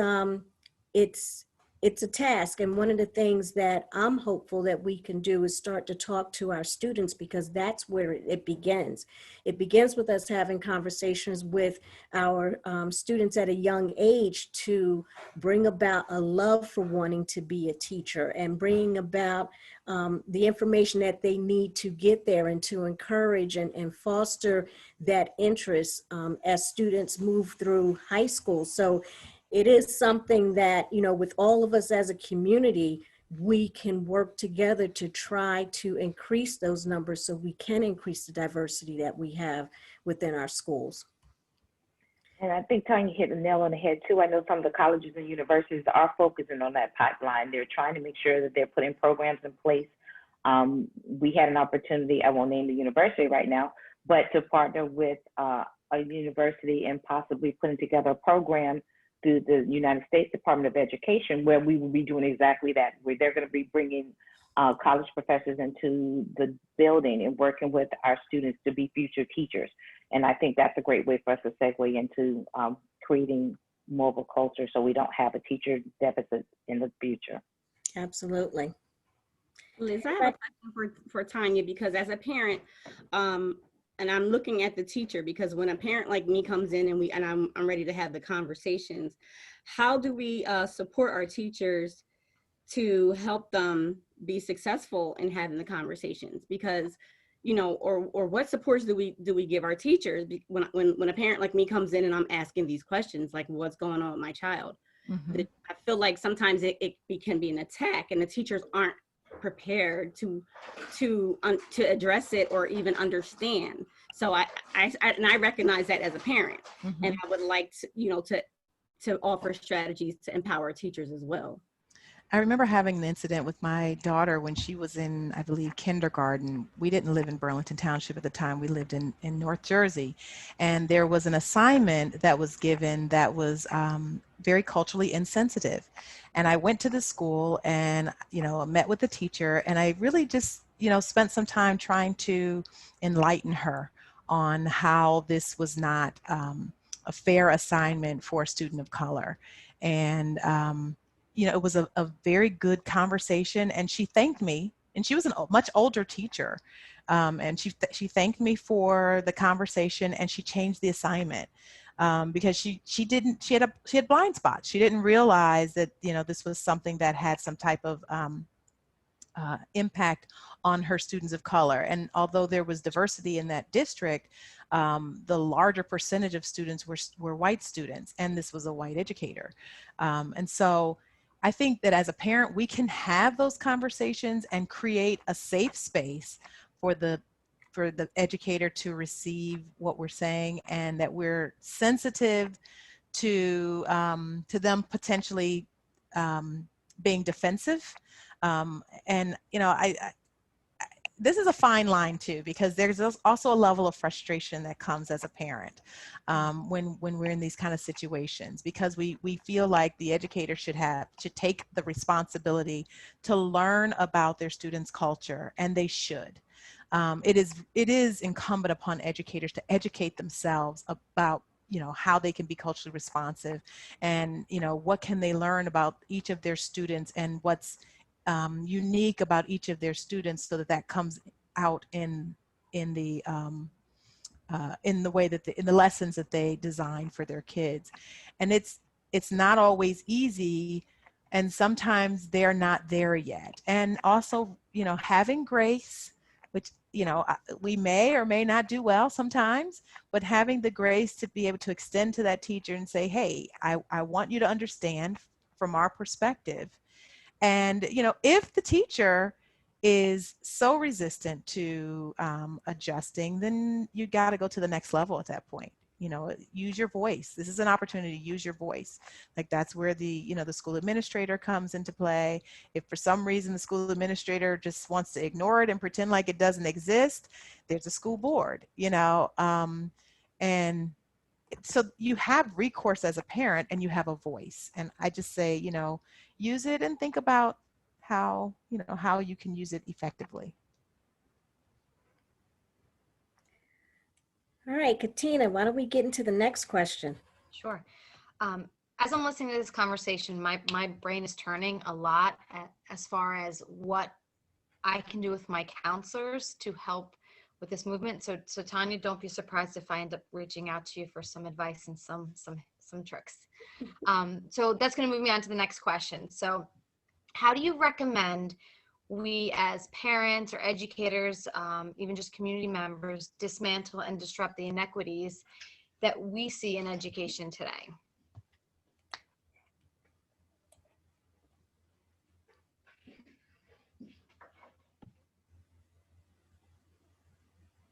a task. And one of the things that I'm hopeful that we can do is start to talk to our students, because that's where it begins. It begins with us having conversations with our students at a young age to bring about a love for wanting to be a teacher and bringing about the information that they need to get there, and to encourage and foster that interest as students move through high school. So it is something that, with all of us as a community, we can work together to try to increase those numbers so we can increase the diversity that we have within our schools. And I think Tanya hit the nail on the head too. I know some of the colleges and universities are focusing on that pipeline. They're trying to make sure that they're putting programs in place. We had an opportunity, I won't name the university right now, but to partner with a university and possibly putting together a program through the United States Department of Education, where we will be doing exactly that, where they're going to be bringing college professors into the building and working with our students to be future teachers. And I think that's a great way for us to segue into creating mobile culture so we don't have a teacher deficit in the future. Absolutely. Liz, I have a question for Tanya, because as a parent, and I'm looking at the teacher, because when a parent like me comes in and I'm ready to have the conversations, how do we support our teachers to help them be successful in having the conversations? Because, you know, or what supports do we give our teachers when a parent like me comes in and I'm asking these questions, like what's going on with my child? Mm-hmm. I feel like sometimes it can be an attack, and the teachers aren't prepared to address it or even understand. So I recognize that as a parent, Mm-hmm. and I would like to, you know, to offer strategies to empower teachers as well. I remember having an incident with my daughter when she was in, I believe, kindergarten. We didn't live in Burlington Township at the time. We lived in North Jersey. And there was an assignment that was given that was very culturally insensitive. And I went to the school and, you know, met with the teacher. And I really just, you know, spent some time trying to enlighten her on how this was not a fair assignment for a student of color. And, you know, it was a very good conversation, and she thanked me, and she was a much older teacher. And she thanked me for the conversation, and she changed the assignment because she had blind spots. She didn't realize that, you know, this was something that had some type of impact on her students of color. And although there was diversity in that district, the larger percentage of students were white students, and this was a white educator. And so I think that as a parent, we can have those conversations and create a safe space for the educator to receive what we're saying, and that we're sensitive to them potentially being defensive. And you know, this is a fine line too, because there's also a level of frustration that comes as a parent when we're in these kind of situations, because we feel like the educator should take the responsibility to learn about their students' culture, and they should. It is incumbent upon educators to educate themselves about, you know, how they can be culturally responsive, and, you know, what can they learn about each of their students, and what's unique about each of their students, so that comes out in the way that in the lessons that they design for their kids. And it's not always easy, and sometimes they're not there yet. And also, you know, having grace, which, you know, we may or may not do well sometimes, but having the grace to be able to extend to that teacher and say, hey, I want you to understand from our perspective. And, you know, if the teacher is so resistant to adjusting, then you got to go to the next level at that point. You know, use your voice. This is an opportunity to use your voice. Like, that's where the, you know, the school administrator comes into play. If for some reason the school administrator just wants to ignore it and pretend like it doesn't exist, there's a school board, you know, and so you have recourse as a parent, and you have a voice. And I just say, you know, use it and think about how you can use it effectively. All right, Katina, why don't we get into the next question? Sure. As I'm listening to this conversation, my brain is turning a lot as far as what I can do with my counselors to help with this movement. So Tanya, don't be surprised if I end up reaching out to you for some advice and some tricks. So that's going to move me on to the next question. So how do you recommend we as parents or educators, even just community members, dismantle and disrupt the inequities that we see in education today?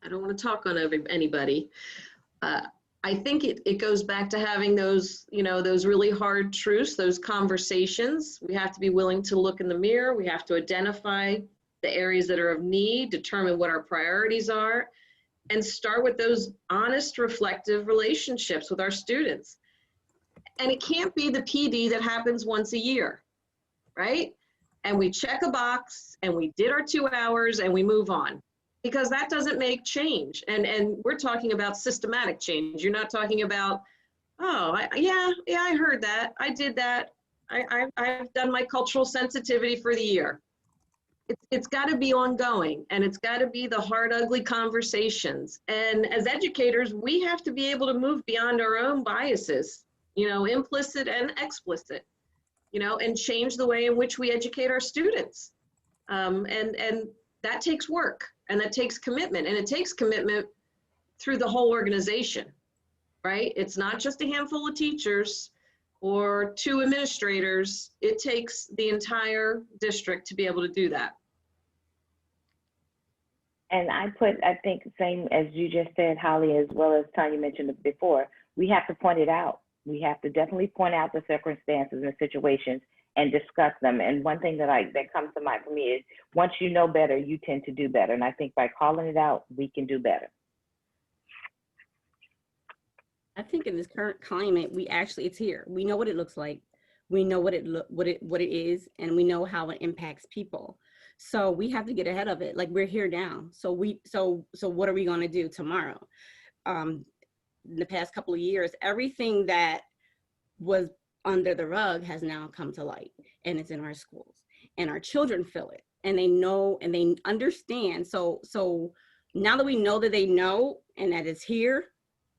I don't want to talk on anybody. I think it goes back to having those, you know, those really hard truths, those conversations. We have to be willing to look in the mirror. We have to identify the areas that are of need, determine what our priorities are, and start with those honest, reflective relationships with our students. And it can't be the PD that happens once a year, right? And we check a box and we did our 2 hours and we move on, because that doesn't make change. And we're talking about systematic change. You're not talking about, oh, yeah, I heard that. I did that. I've done my cultural sensitivity for the year. It's got to be ongoing, and it's got to be the hard, ugly conversations. And as educators, we have to be able to move beyond our own biases, you know, implicit and explicit, you know, and change the way in which we educate our students. And that takes work, and that takes commitment, and it takes commitment through the whole organization, right? It's not just a handful of teachers or 2 administrators. It takes the entire district to be able to do that. And I think same as you just said, Holly, as well as Tanya mentioned it before, we have to point it out. We have to definitely point out the circumstances and situations and discuss them. And one thing that comes to mind for me is, once you know better, you tend to do better. And I think by calling it out, we can do better. I think in this current climate, it's here. We know what it looks like. We know what it is, and we know how it impacts people. So we have to get ahead of it. Like, we're here now. So what are we going to do tomorrow? In the past couple of years, everything that was under the rug has now come to light, and it's in our schools, and our children feel it, and they know and they understand. So now that we know that they know and that it's here,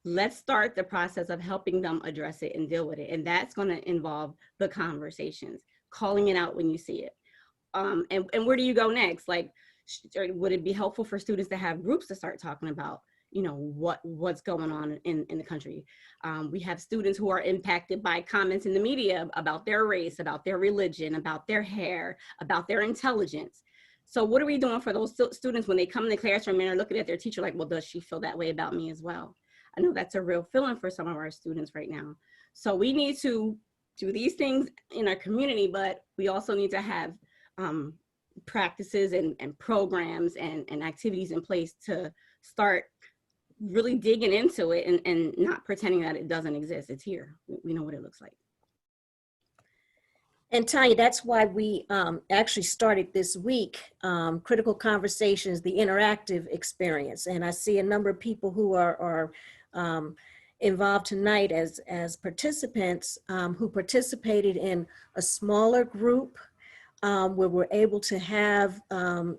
let's start the process of helping them address it and deal with it. And that's going to involve the conversations, calling it out when you see it. And where do you go next? Like, would it be helpful for students to have groups to start talking about, you know, what's going on in the country? We have students who are impacted by comments in the media about their race, about their religion, about their hair, about their intelligence. So what are we doing for those students when they come in the classroom and are looking at their teacher like, well, does she feel that way about me as well? I know that's a real feeling for some of our students right now. So we need to do these things in our community, but we also need to have practices and programs and activities in place to start really digging into it and not pretending that it doesn't exist. It's here. We know what it looks like. And Tanya, that's why we actually started this week, Critical Conversations, the interactive experience. And I see a number of people who are involved tonight as participants who participated in a smaller group where we're able to have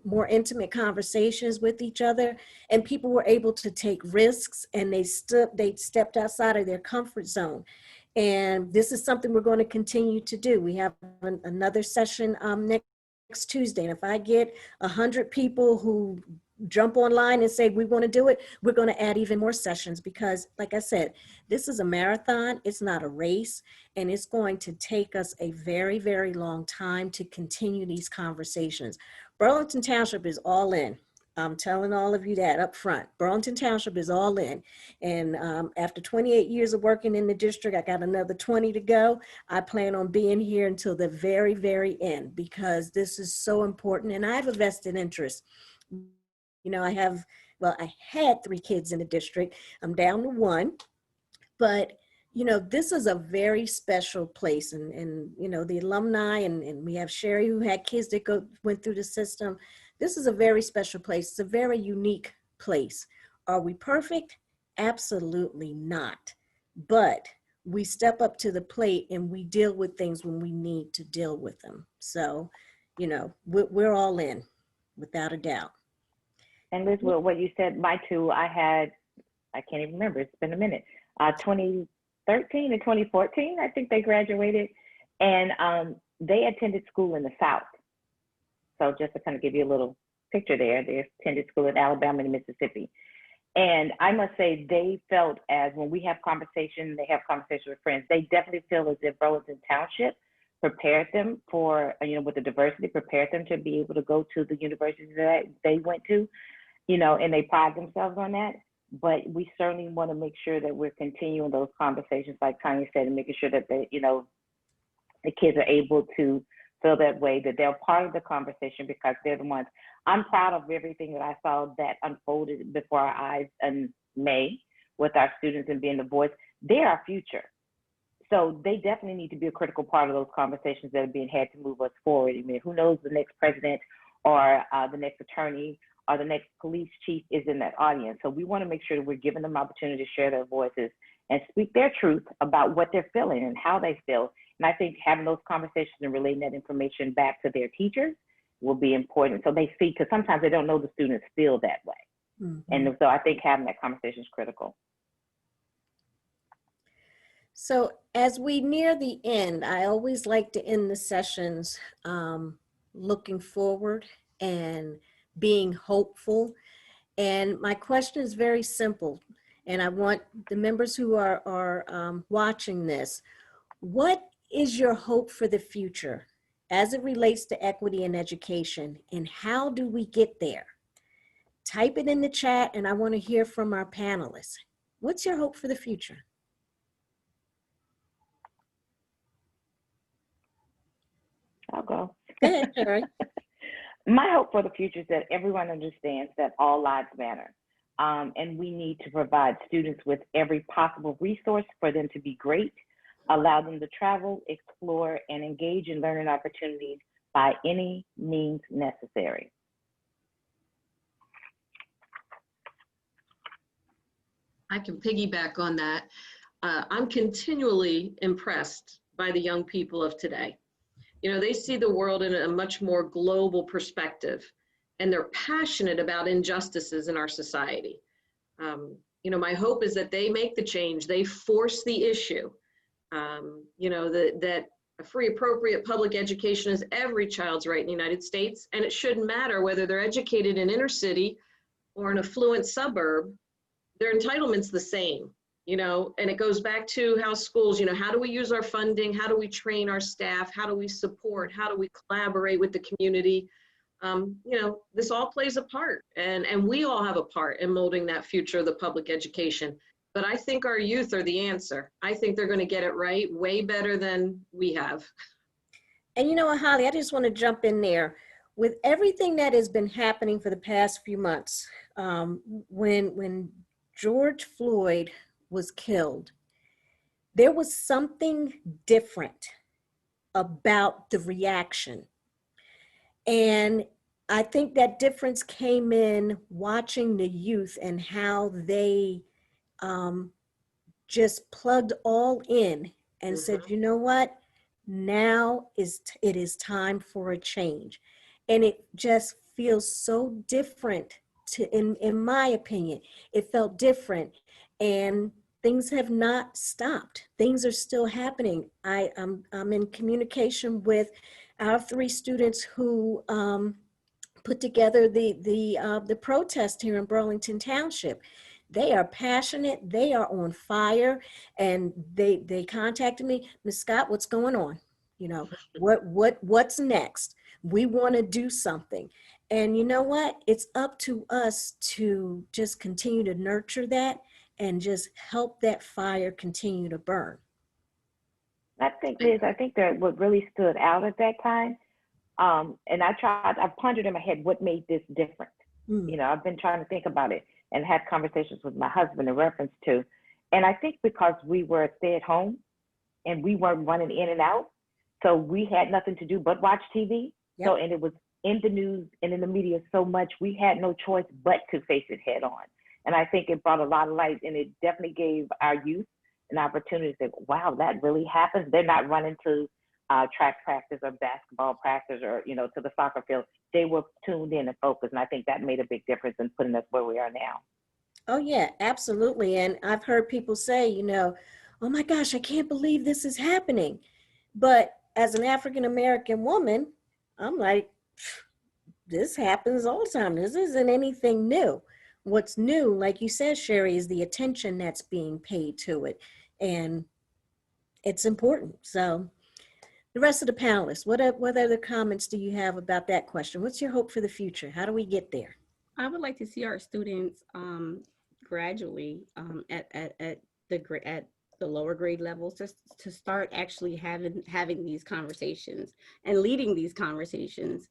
more intimate conversations with each other, and people were able to take risks, and they stepped outside of their comfort zone. And this is something we're going to continue to do. We have another session next Tuesday. And if I get 100 people who jump online and say we want to do it, we're going to add even more sessions, because like I said, this is a marathon. It's not a race, and it's going to take us a very, very long time to continue these conversations. Burlington Township is all in. I'm telling all of you that up front. Burlington Township is all in. And after 28 years of working in the district, I got another 20 to go. I plan on being here until the very, very end, because this is so important. And I have a vested interest. You know, I had 3 kids in the district. I'm down to 1. But, you know, this is a very special place. And you know, the alumni, and we have Sherry who had kids that went through the system. This is a very special place. It's a very unique place. Are we perfect? Absolutely not. But we step up to the plate and we deal with things when we need to deal with them. So, you know, we're all in, without a doubt. And Liz, what you said, my 2, I can't even remember, it's been a minute, 2013 and 2014, I think they graduated, and they attended school in the South. So just to kind of give you a little picture there, they attended school in Alabama and Mississippi. And I must say, they felt as when we have conversations, they have conversations with friends, they definitely feel as if Burlington Township prepared them for, you know, with the diversity, prepared them to be able to go to the universities that they went to, you know, and they pride themselves on that. But we certainly want to make sure that we're continuing those conversations, like Tanya said, and making sure that they, you know, the kids are able to feel that way, that they're part of the conversation, because they're the ones. I'm proud of everything that I saw that unfolded before our eyes in May with our students and being the voice. They're our future. So they definitely need to be a critical part of those conversations that are being had to move us forward. I mean, who knows, the next president or the next attorney or the next police chief is in that audience. So we want to make sure that we're giving them opportunity to share their voices and speak their truth about what they're feeling and how they feel. And I think having those conversations and relaying that information back to their teachers will be important. So they see, because sometimes they don't know the students feel that way. Mhm. And so I think having that conversation is critical. So as we near the end, I always like to end the sessions looking forward and being hopeful. And my question is very simple, and I want the members who are watching this, what is your hope for the future as it relates to equity in education, and how do we get there? Type it in the chat, and I want to hear from our panelists. What's your hope for the future? I'll go. Go ahead, Sherry. My hope for the future is that everyone understands that all lives matter. And we need to provide students with every possible resource for them to be great, allow them to travel, explore, and engage in learning opportunities by any means necessary. I can piggyback on that. I'm continually impressed by the young people of today. You know, they see the world in a much more global perspective, and they're passionate about injustices in our society. You know, my hope is that they make the change, they force the issue. You know, that a free, appropriate public education is every child's right in the United States, and it shouldn't matter whether they're educated in inner city or an affluent suburb, their entitlement's the same. You know, and it goes back to how schools, you know, how do we use our funding? How do we train our staff? How do we support? How do we collaborate with the community? You know, this all plays a part, and we all have a part in molding that future of the public education. But I think our youth are the answer. I think they're going to get it right way better than we have. And you know what, Holly, I just want to jump in there. With everything that has been happening for the past few months, when George Floyd was killed, there was something different about the reaction. And I think that difference came in watching the youth and how they just plugged all in and said, you know what, now it is time for a change. And it just feels so different in my opinion. It felt different, and things have not stopped. Things are still happening. I'm in communication with our 3 students who put together the protest here in Burlington Township. They are passionate, they are on fire, and they contacted me, Ms. Scott, what's going on? You know, what's next? We want to do something. And you know what? It's up to us to just continue to nurture that and just help that fire continue to burn. I think, Liz, I think that what really stood out at that time, and I pondered in my head what made this different. You know, I've been trying to think about it and had conversations with my husband in reference to. And I think because we were stay at home and we weren't running in and out, so we had nothing to do but watch TV. Yep. So, and it was in the news and in the media so much, we had no choice but to face it head on. And I think it brought a lot of light, and it definitely gave our youth an opportunity to say, wow, that really happens. They're not running to track practice or basketball practice or, you know, to the soccer field. They were tuned in and focused. And I think that made a big difference in putting us where we are now. Oh yeah, absolutely. And I've heard people say, you know, oh my gosh, I can't believe this is happening. But as an African-American woman, I'm like, this happens all the time. This isn't anything new. What's new, like you said, Sherry, is the attention that's being paid to it. And it's important. So the rest of the panelists, what other comments do you have about that question? What's your hope for the future? How do we get there? I would like to see our students gradually at the lower grade levels to start actually having these conversations and leading these conversations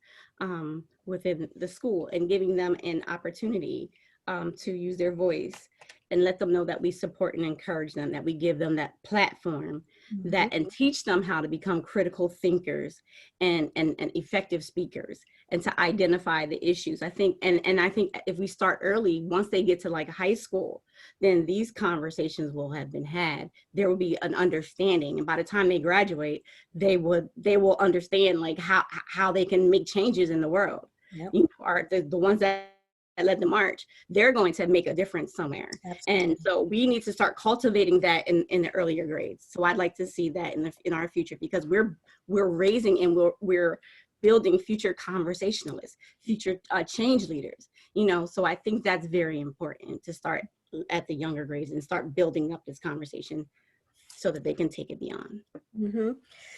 within the school and giving them an opportunity to use their voice and let them know that we support and encourage them, that we give them that platform, that and teach them how to become critical thinkers and effective speakers, and to identify the issues. I think, and I think if we start early, once they get to like high school, then these conversations will have been had. There will be an understanding, and by the time they graduate, they will understand like how they can make changes in the world. Yep. You know, are the ones that led the march, they're going to make a difference somewhere. Absolutely. And so we need to start cultivating that in the earlier grades. So I'd like to see that in our future, because we're raising and we're building future conversationalists, future change leaders, you know. So I think that's very important to start at the younger grades and start building up this conversation so that they can take it beyond. Mm-hmm.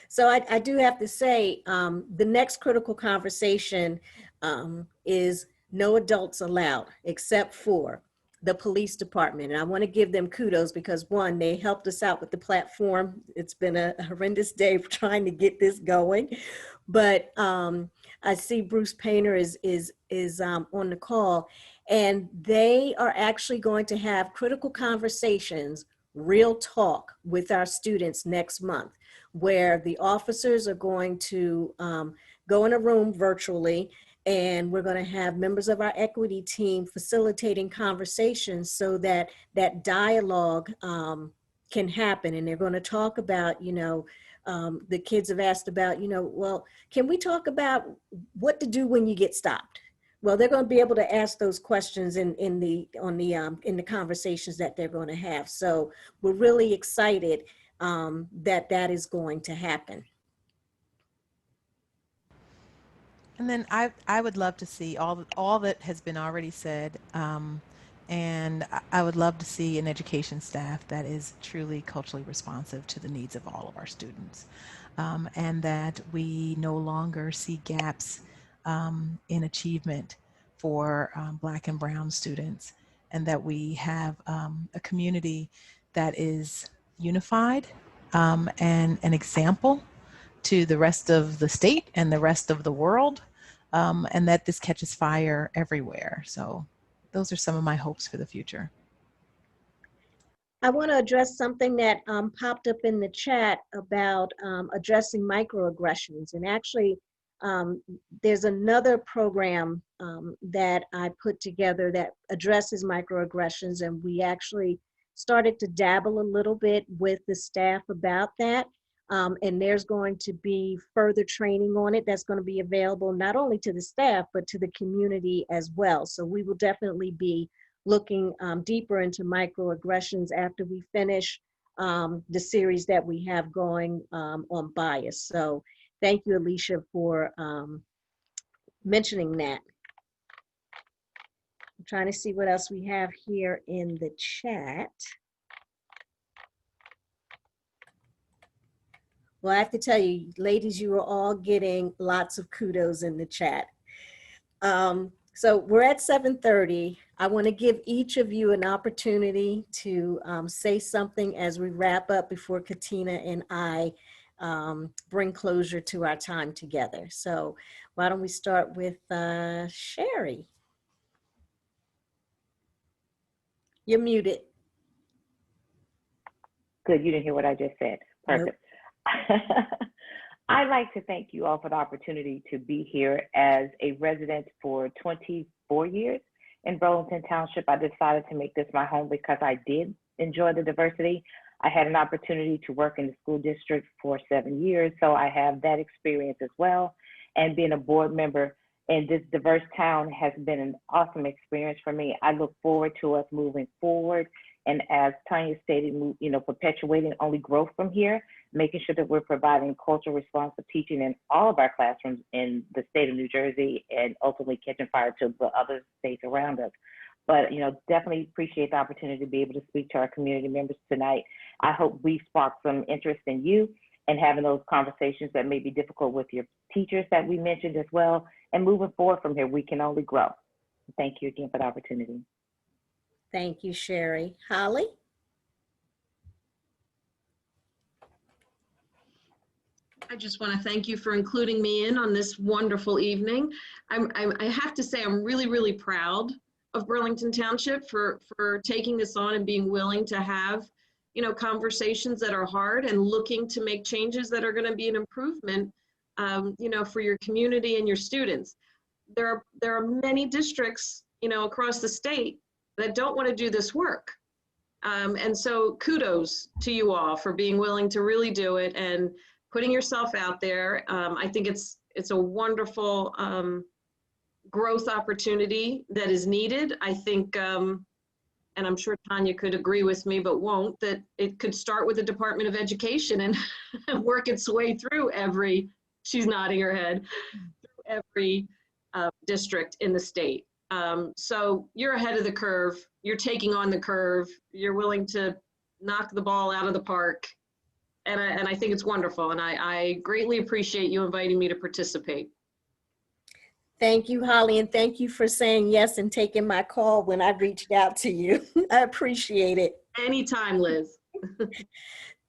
So I do have to say, the next critical conversation is no adults allowed except for the police department. And I want to give them kudos because, one, they helped us out with the platform. It's been a horrendous day for trying to get this going. But I see Bruce Painter is on the call, and they are actually going to have critical conversations, real talk with our students next month, where the officers are going to go in a room virtually, and we're going to have members of our equity team facilitating conversations so that that dialogue can happen. And they're going to talk about, you know, the kids have asked about, you know, well, can we talk about what to do when you get stopped? Well, they're going to be able to ask those questions in the conversations that they're going to have. So we're really excited that is going to happen. And then I would love to see all that has been already said, and I would love to see an education staff that is truly culturally responsive to the needs of all of our students, and that we no longer see gaps in achievement for Black and Brown students, and that we have a community that is unified and an example to the rest of the state and the rest of the world, and that this catches fire everywhere. So those are some of my hopes for the future. I want to address something that popped up in the chat about addressing microaggressions. And actually, there's another program that I put together that addresses microaggressions, and we actually started to dabble a little bit with the staff about that. And there's going to be further training on it that's going to be available not only to the staff, but to the community as well. So we will definitely be looking deeper into microaggressions after we finish the series that we have going on bias. So thank you, Alicia, for mentioning that. I'm trying to see what else we have here in the chat. Well, I have to tell you, ladies, you are all getting lots of kudos in the chat. So we're at 7:30. I want to give each of you an opportunity to say something as we wrap up before Katina and I bring closure to our time together. So why don't we start with Sherry? You're muted. Good, you didn't hear what I just said. Perfect. Nope. I'd like to thank you all for the opportunity to be here. As a resident for 24 years in Burlington Township, I decided to make this my home because I did enjoy the diversity. I had an opportunity to work in the school district for 7 years, so I have that experience as well. And being a board member in this diverse town has been an awesome experience for me. I look forward to us moving forward. And as Tanya stated, you know, perpetuating only growth from here, making sure that we're providing cultural responsive teaching in all of our classrooms in the state of New Jersey, and ultimately catching fire to the other states around us. But, you know, definitely appreciate the opportunity to be able to speak to our community members tonight. I hope we sparked some interest in you and having those conversations that may be difficult with your teachers that we mentioned as well. And moving forward from here, we can only grow. Thank you again for the opportunity. Thank you, Sherry. Holly? I just want to thank you for including me in on this wonderful evening. I have to say I'm really, really proud of Burlington Township for taking this on and being willing to have, you know, conversations that are hard and looking to make changes that are going to be an improvement, you know, for your community and your students. There are many districts, you know, across the state that don't want to do this work. And so kudos to you all for being willing to really do it and putting yourself out there. I think it's a wonderful growth opportunity that is needed. I think, and I'm sure Tanya could agree with me, but won't, that it could start with the Department of Education and work its way through every, she's nodding her head, every district in the state. So you're ahead of the curve. You're taking on the curve. You're willing to knock the ball out of the park. And I think it's wonderful. And I greatly appreciate you inviting me to participate. Thank you, Holly, and thank you for saying yes and taking my call when I reached out to you. I appreciate it. Anytime, Liz.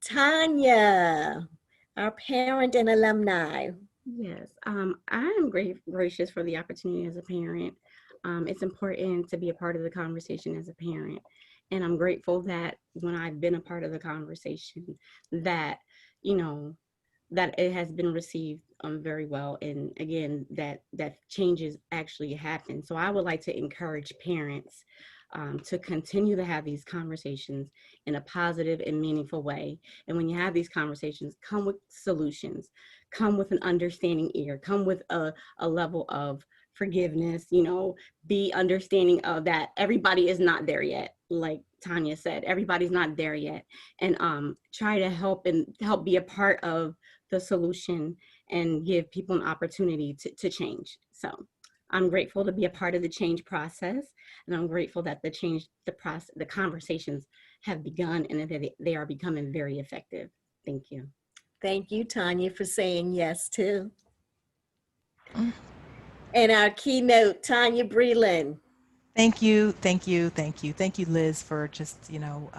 Tanya, our parent and alumni. Yes, I'm gracious for the opportunity as a parent. It's important to be a part of the conversation as a parent. And I'm grateful that when I've been a part of the conversation that, you know, that it has been received very well. And again, that changes actually happen. So I would like to encourage parents to continue to have these conversations in a positive and meaningful way. And when you have these conversations, come with solutions, come with an understanding ear, come with a level of forgiveness, you know, be understanding of that everybody is not there yet. Like Tanya said, everybody's not there yet. And try to help be a part of the solution and give people an opportunity to change. So I'm grateful to be a part of the change process, and I'm grateful that the conversations have begun and that they are becoming very effective. Thank you. Thank you, Tanya, for saying yes too. And our keynote, Tanya Breland. Thank you, thank you, thank you. Thank you, Liz, for just, you know,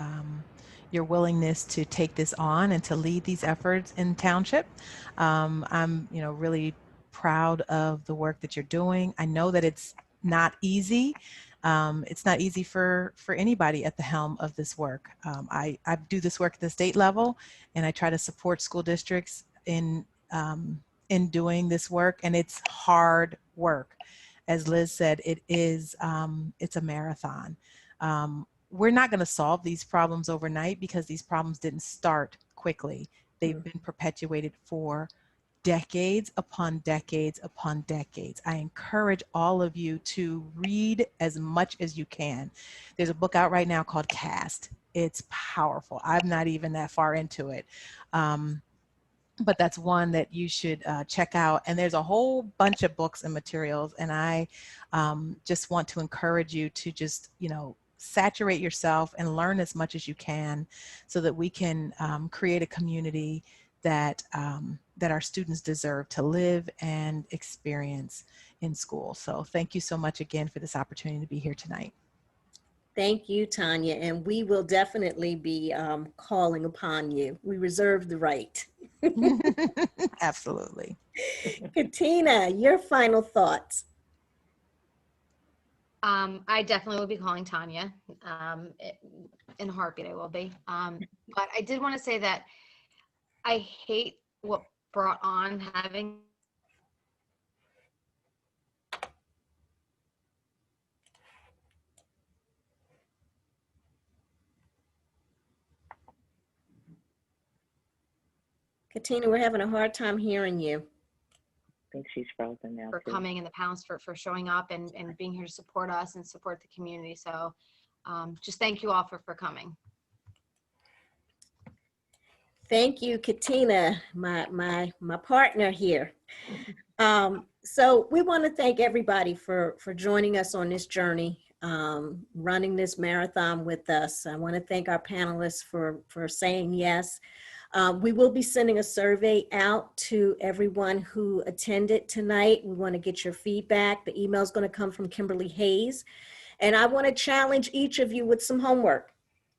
your willingness to take this on and to lead these efforts in Township. I'm, you know, really proud of the work that you're doing. I know that it's not easy. It's not easy for anybody at the helm of this work. I do this work at the state level, and I try to support school districts in doing this work, and it's hard work. As Liz said, it's a marathon. We're not going to solve these problems overnight because these problems didn't start quickly. They've been perpetuated for decades upon decades upon decades. I encourage all of you to read as much as you can. There's a book out right now called Cast. It's powerful. I'm not even that far into it. But that's one that you should check out. And there's a whole bunch of books and materials. And I just want to encourage you to just, you know, saturate yourself and learn as much as you can so that we can create a community that that our students deserve to live and experience in school. So thank you so much again for this opportunity to be here tonight. Thank you, Tanya, and we will definitely be calling upon you. We reserve the right. Absolutely. Katina, your final thoughts. I definitely will be calling Tanya. In a heartbeat, I will be. But I did want to say that I hate what brought on having Katina, we're having a hard time hearing you. I think she's frozen now for too. coming and the panelists for showing up and being here to support us and support the community. So just thank you all for coming. Thank you, Katina, my partner here. So we want to thank everybody for joining us on this journey, running this marathon with us. I want to thank our panelists for saying yes. We will be sending a survey out to everyone who attended tonight. We want to get your feedback. The email is going to come from Kimberly Hayes. And I want to challenge each of you with some homework.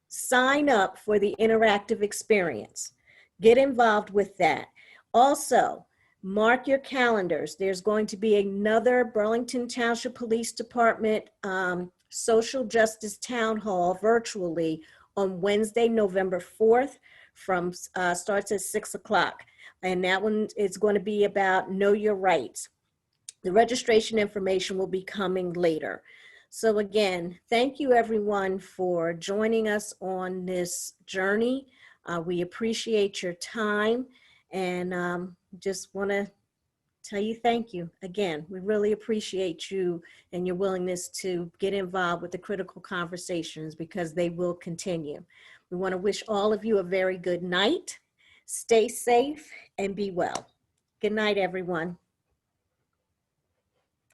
Sign up for the interactive experience. Get involved with that. Also, mark your calendars. There's going to be another Burlington Township Police Department Social Justice Town Hall virtually on Wednesday, November 4th from starts at 6 o'clock. And that one is going to be about Know Your Rights. The registration information will be coming later. So again, thank you everyone for joining us on this journey. We appreciate your time and just want to tell you thank you. Again, we really appreciate you and your willingness to get involved with the critical conversations because they will continue. We want to wish all of you a very good night. Stay safe and be well. Good night, everyone.